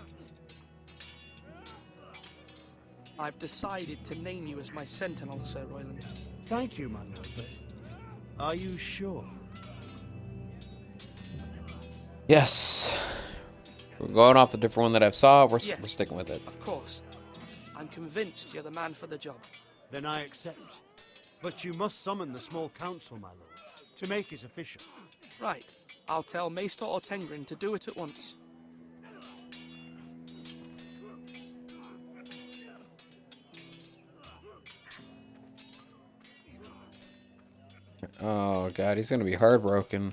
I've decided to name you as my sentinel, Sir Royland. Thank you, my lord, but are you sure? Yes. We're going off the different one that I've saw. We're sticking with it. Of course. I'm convinced you're the man for the job. Then I accept. But you must summon the small council, my lord, to make it official. Right. I'll tell Maester Ortengrin to do it at once. Oh god, he's gonna be heartbroken.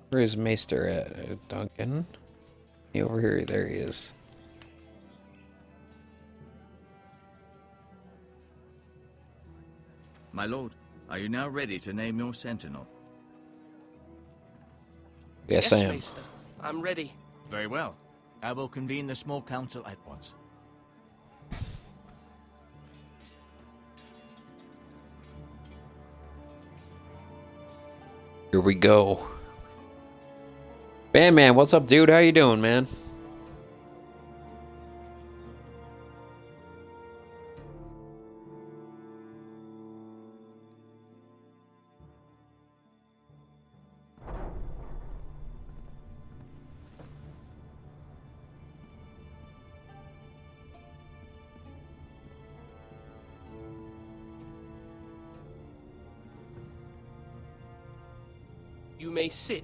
Where is Maester at? Duncan? He over here. There he is. My lord, are you now ready to name your sentinel? Yes, I am. Maester. I'm ready. Very well. I will convene the small council at once. Here we go. Man, what's up, dude? How you doing, man? You may sit.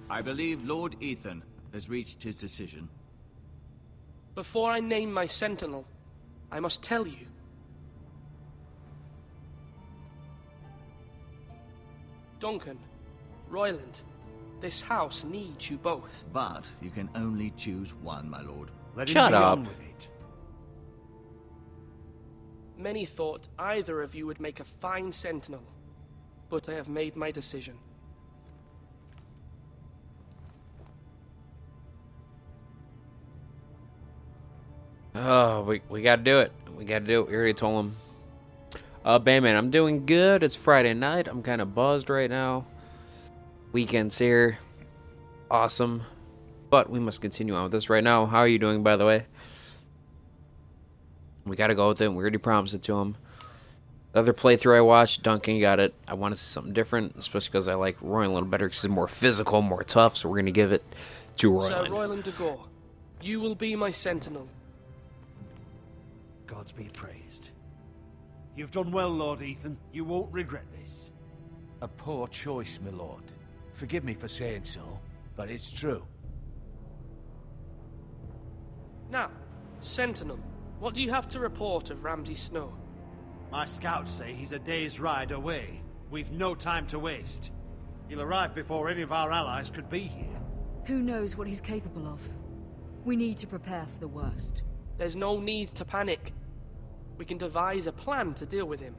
I believe Lord Ethan has reached his decision. Before I name my sentinel, I must tell you. Duncan, Royland, this house needs you both. But you can only choose one, my lord. Shut up. Many thought either of you would make a fine sentinel, but I have made my decision. Oh, we gotta do it. We gotta do it. We already told him. Bandman, I'm doing good. It's Friday night. I'm kind of buzzed right now. Weekend's here. Awesome. But we must continue on with this right now. How are you doing, by the way? We gotta go with it. We already promised it to him. The other playthrough I watched, Duncan got it. I want to see something different, especially because I like Royland a little better because he's more physical, more tough, so we're going to give it to Royland. Sir Royland de Gore, you will be my sentinel. Gods be praised. You've done well, Lord Ethan. You won't regret this. A poor choice, my lord. Forgive me for saying so, but it's true. Now, sentinel, what do you have to report of Ramsay Snow? My scouts say he's a day's ride away. We've no time to waste. He'll arrive before any of our allies could be here. Who knows what he's capable of? We need to prepare for the worst. There's no need to panic. We can devise a plan to deal with him.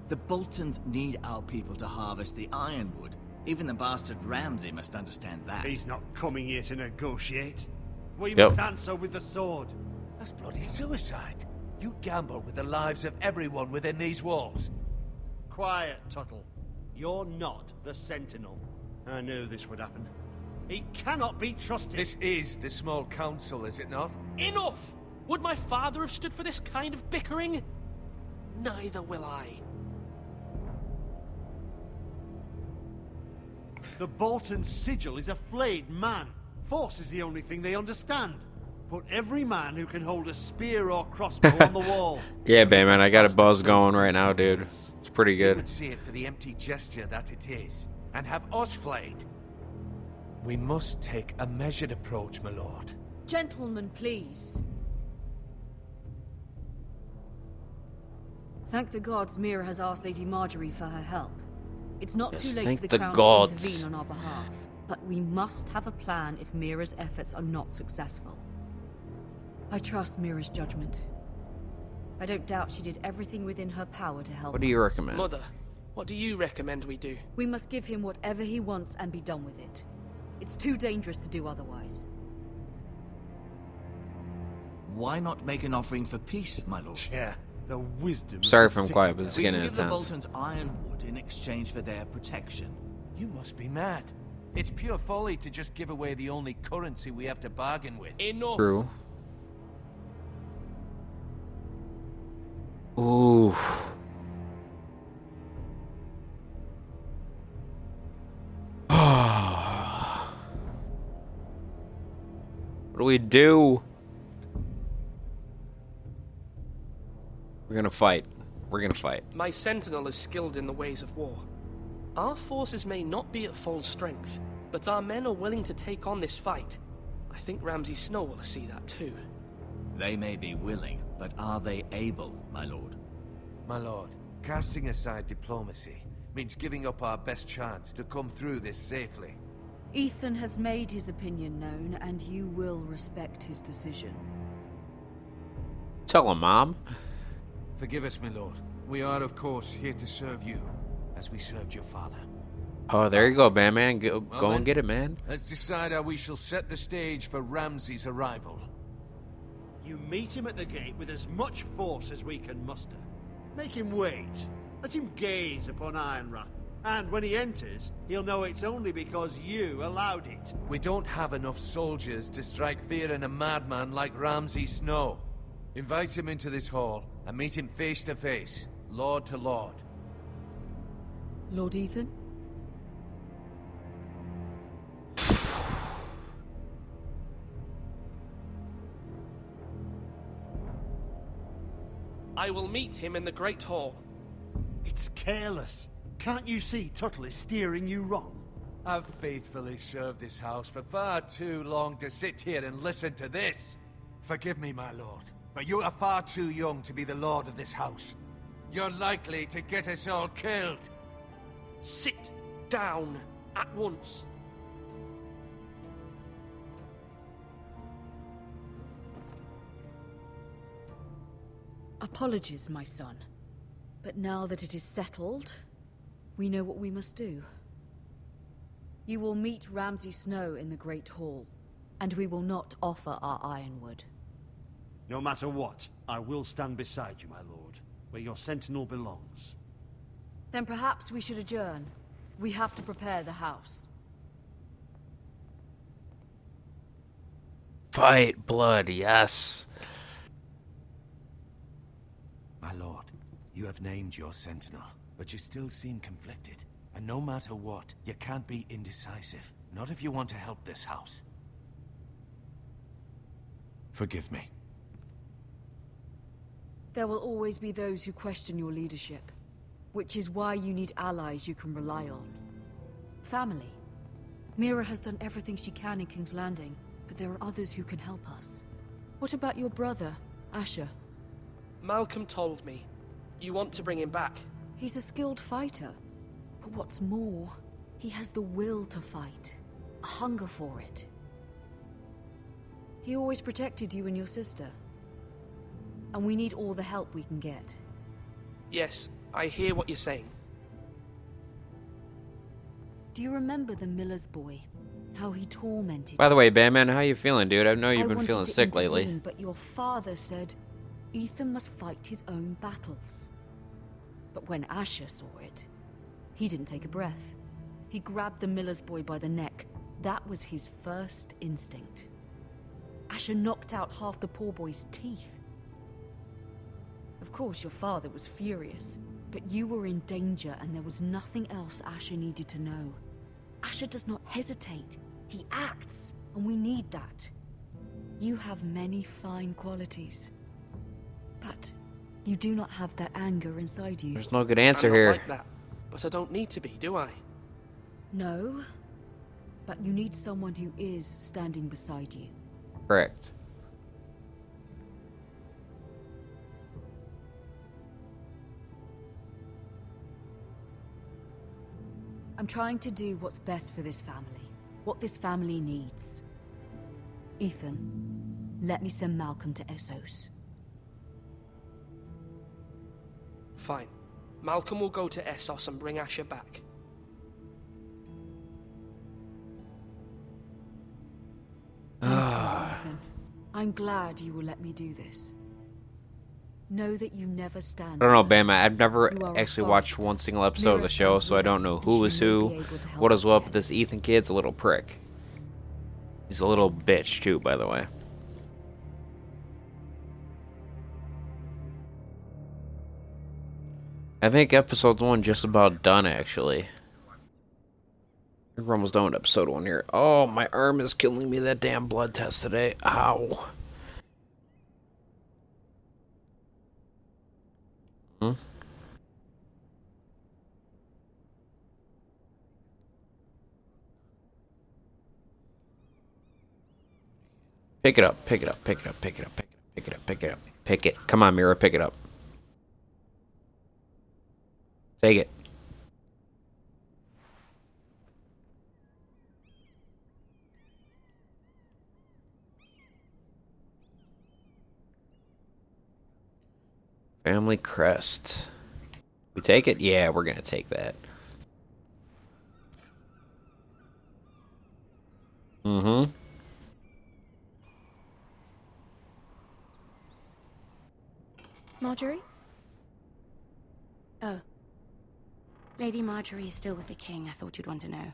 The Boltons need our people to harvest the ironwood. Even the bastard Ramsay must understand that. He's not coming here to negotiate. We Yep. must answer with the sword. That's bloody suicide. You gamble with the lives of everyone within these walls. Quiet, Tuttle. You're not the Sentinel. I knew this would happen. He cannot be trusted. This is the small council, is it not? Enough! Would my father have stood for this kind of bickering? Neither will I. The Bolton sigil is a flayed man. Force is the only thing they understand. Put every man who can hold a spear or crossbow on the wall. Yeah, man, I got a buzz going right now, dude. It's pretty You good. would see it for the empty gesture that it is, and have us flayed. We must take a measured approach, my lord. Gentlemen, please. Thank the gods Mira has asked Lady Marjorie for her help. It's not Yes, too late thank for the the Crown gods. to intervene on our behalf. But we must have a plan if Mira's efforts are not successful. I trust Mira's judgment. I don't doubt she did everything within her power to help What do you us. recommend? Mother, what do you recommend we do? We must give him whatever he wants and be done with it. It's too dangerous to do otherwise. Why not make an offering for peace, my lord? Yeah, the wisdom. Sorry of if the I'm city. quiet, but it's We getting can give the intense. Boltons ironwood in exchange for their protection. You must be mad. It's pure folly to just give away the only currency we have to bargain with. Enough! True. Ooh. What do we do? We're gonna fight. We're gonna fight. My sentinel is skilled in the ways of war. Our forces may not be at full strength, but our men are willing to take on this fight. I think Ramsay Snow will see that too. They may be willing, but are they able, my lord? My lord, casting aside diplomacy means giving up our best chance to come through this safely. Ethan has made his opinion known, and you will respect his decision. Tell him, Mom. Forgive us, my lord. We are, of course, here to serve you, as we served your father. Oh, there you go, man. Go then, and get it, man. Let's decide how we shall set the stage for Ramsay's arrival. You meet him at the gate with as much force as we can muster. Make him wait. Let him gaze upon Ironrath. And when he enters, he'll know it's only because you allowed it. We don't have enough soldiers to strike fear in a madman like Ramsay Snow. Invite him into this hall and meet him face to face, lord to lord. Lord Ethan? I will meet him in the Great Hall. It's careless. Can't you see Tuttle is steering you wrong? I've faithfully served this house for far too long to sit here and listen to this. Forgive me, my lord, but you are far too young to be the lord of this house. You're likely to get us all killed. Sit down at once. Apologies, my son. But now that it is settled, we know what we must do. You will meet Ramsay Snow in the Great Hall, and we will not offer our ironwood. No matter what, I will stand beside you, my lord, where your sentinel belongs. Then perhaps we should adjourn. We have to prepare the house. Fight, blood, yes. My lord, you have named your sentinel, but you still seem conflicted. And no matter what, you can't be indecisive. Not if you want to help this house. Forgive me. There will always be those who question your leadership, which is why you need allies you can rely on. Family. Mira has done everything she can in King's Landing, but there are others who can help us. What about your brother, Asher? Malcolm told me. You want to bring him back. He's a skilled fighter. But what's more, he has the will to fight. A hunger for it. He always protected you and your sister. And we need all the help we can get. Yes, I hear what you're saying. Do you remember the miller's boy? How he tormented By the you? way, Batman, how you feeling, dude? I know you've I been wanted feeling to sick lately. intervene, but your father said Ethan must fight his own battles. But when Asher saw it, he didn't take a breath. He grabbed the miller's boy by the neck. That was his first instinct. Asher knocked out half the poor boy's teeth. Of course, your father was furious, but you were in danger and there was nothing else Asher needed to know. Asher does not hesitate. He acts, and we need that. You have many fine qualities, but you do not have that anger inside you. There's no good answer I'm not here. like that, but I don't need to be, do I? No, but you need someone who is standing beside you. Correct. I'm trying to do what's best for this family, what this family needs. Ethan, let me send Malcolm to Essos. Fine. Malcolm will go to Essos and bring Asher back. Ethan, I'm glad you will let me do this. Know that you never stand. I don't know, Bama. I've never You are actually a watched father. one single episode of Mira the show, stands so I with don't us, know and who she is may who. be able to help What is us up yet. with this Ethan kid's a little prick. He's a little bitch too, by the way. I think episode 1 just about done, actually. We're almost done with episode 1 here. Oh, my arm is killing me. That damn blood test today. Ow. Hmm? Pick it up, pick it up, pick it up, pick it up, pick it up, pick it up, pick it up. Pick it. Come on, Mira, pick it up. Take it. Family crest. We take it? Yeah, we're gonna take that. Mm-hmm. Marjorie? Oh. Lady Marjorie is still with the king. I thought you'd want to know.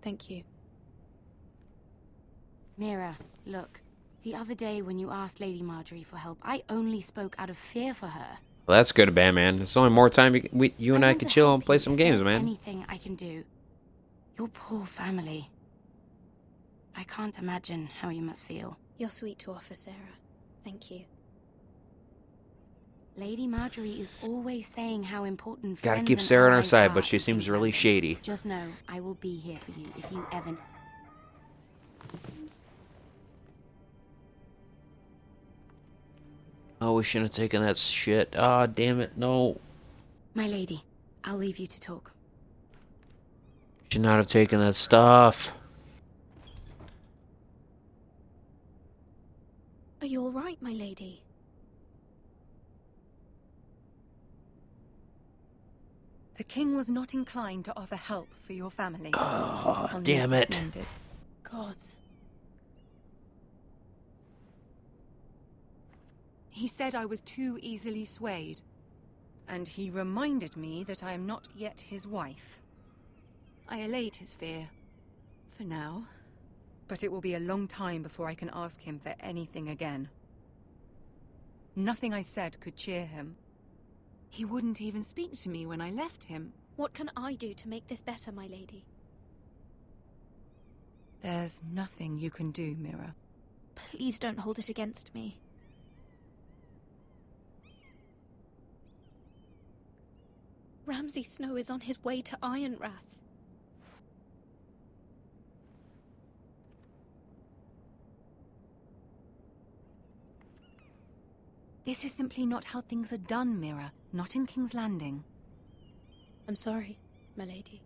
Thank you. Mira, look. The other day when you asked Lady Marjorie for help, I only spoke out of fear for her. Well, that's good, man. It's only more time you and I want could to chill help and play you some if games, there's man. Anything I can do. Your poor family. I can't imagine how you must feel. You're sweet to offer, Sarah. Thank you. Lady Marjorie is always saying how important Gotta friends keep and Sarah on our allies side, are but she in seems King's really Landing. shady. Just know, I will be here for you if you ever... Oh, we shouldn't have taken that shit. Ah, damn it, no. My lady, I'll leave you to talk. Should not have taken that stuff. Are you all right, my lady? The king was not inclined to offer help for your family. Oh, I'll damn need it. this mended. Gods. He said I was too easily swayed. And he reminded me that I am not yet his wife. I allayed his fear. For now. But it will be a long time before I can ask him for anything again. Nothing I said could cheer him. He wouldn't even speak to me when I left him. What can I do to make this better, my lady? There's nothing you can do, Mira. Please don't hold it against me. Ramsay Snow is on his way to Ironrath. This is simply not how things are done, Mira. Not in King's Landing. I'm sorry, my lady.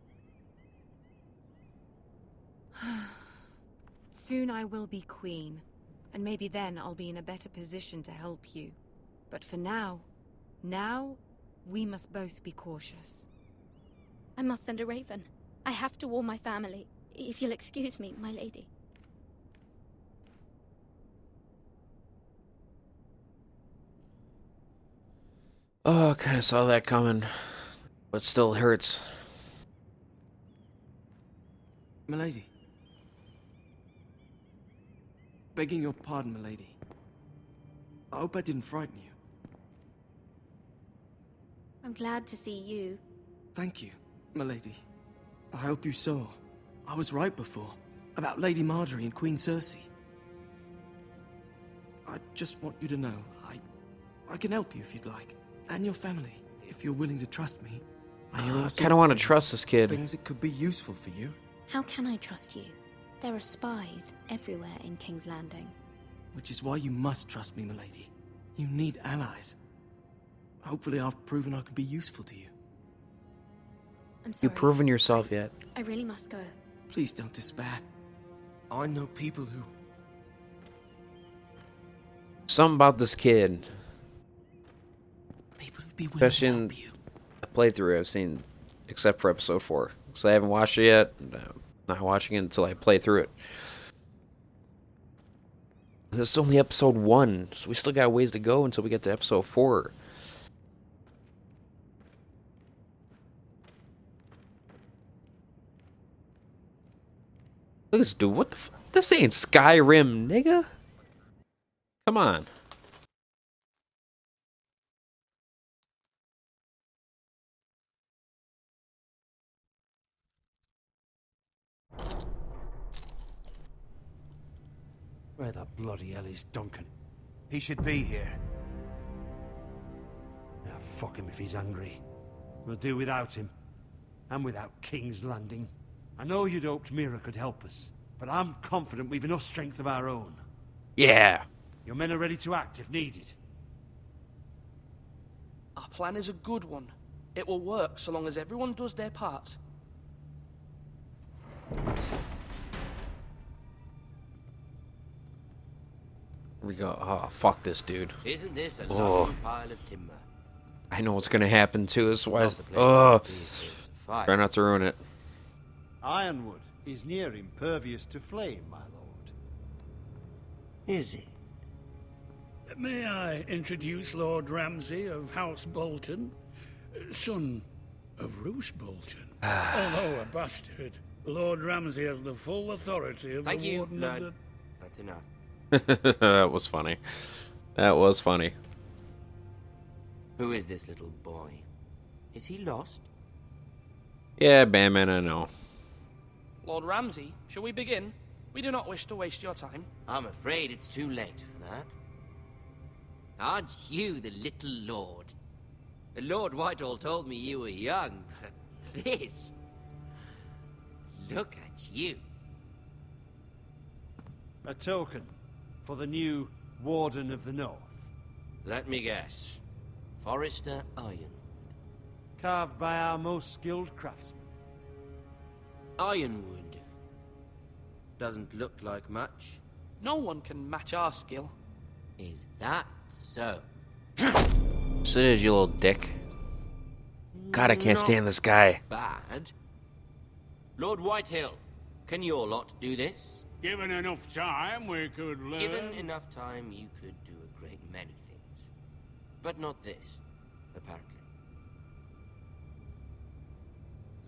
Soon I will be queen, and maybe then I'll be in a better position to help you. But for now, we must both be cautious. I must send a raven. I have to warn my family. If you'll excuse me, my lady. Oh, I kind of saw that coming. But still hurts. Milady. Begging your pardon, milady. I hope I didn't frighten you. I'm glad to see you. Thank you, milady. I hope you saw. I was right before. About Lady Marjorie and Queen Cersei. I just want you to know, I can help you if you'd like. And your family, if you're willing to trust me. I hear all sorts kind of want to things, trust this kid. Things that could be useful for you. How can I trust you? There are spies everywhere in King's Landing. Which is why you must trust me, milady. You need allies. Hopefully I've proven I can be useful to you. I'm sorry. You've proven yourself yet. I really must go. Please don't despair. I know people who... Something about this kid. People who'd be willing Especially to in help you. a playthrough I've seen, except for episode 4. Because I haven't watched it yet. Not watching it until I play through it. This is only episode 1, so we still got a ways to go until we get to episode 4. Look at this dude. What the f? This ain't Skyrim, nigga. Come on. Where the bloody hell is Duncan? He should be here. Now, fuck him if he's angry. We'll do without him. And without King's Landing. I know you'd hoped Mira could help us, but I'm confident we've enough strength of our own. Yeah. Your men are ready to act if needed. Our plan is a good one. It will work so long as everyone does their part. Here we go. Oh, fuck this dude. Isn't this a Oh. lovely pile of timber? I know what's gonna happen too. That's why. Not the place Oh, to be with fire. try not to ruin it. Ironwood is near impervious to flame, my lord. Is it? May I introduce Lord Ramsay of House Bolton, son of Roose Bolton? Although a bastard, Lord Ramsay has the full authority of Thank the you, Warden Lord. of That's enough. That was funny. That was funny. Who is this little boy? Is he lost? Yeah, Batman, I know. Lord Ramsay, shall we begin? We do not wish to waste your time. I'm afraid it's too late for that. Aren't you the little lord? Lord Whitehall told me you were young, but this... Look at you. A token for the new Warden of the North. Let me guess. Forrester Ironwood. Carved by our most skilled craftsmen. Ironwood. Doesn't look like much. No one can match our skill. Is that so? So it is, you little dick. God, I can't stand this guy. Bad. Lord Whitehill, can your lot do this? Given enough time, we could learn. Given enough time, you could do a great many things. But not this, apparently.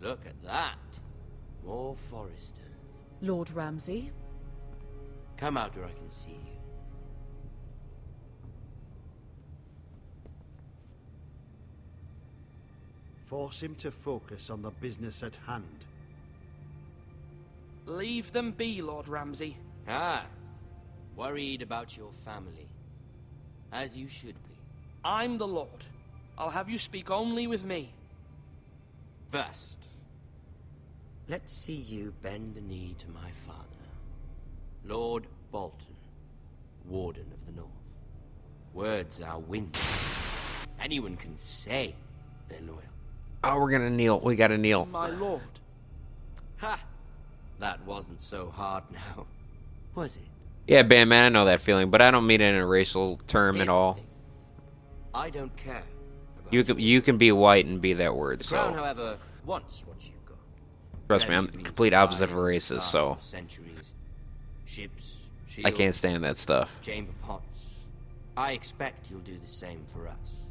Look at that. More Foresters. Lord Ramsay? Come out where I can see you. Force him to focus on the business at hand. Leave them be, Lord Ramsay. Ah, worried about your family. As you should be. I'm the Lord. I'll have you speak only with me. First, let's see you bend the knee to my father, Lord Bolton, Warden of the North. Words are wind. Anyone can say they're loyal. Oh, we're gonna kneel. We gotta kneel. My lord. Ha! That wasn't so hard now, was it? Yeah, Batman, I know that feeling, but I don't mean it in a racial term at all. I don't care. You can be white and be that word, The crown, so however, wants what you've got. trust me, I'm the complete opposite of a racist, so Centuries, ships, I can't stand that stuff. chamber pots. I expect you'll do the same for us.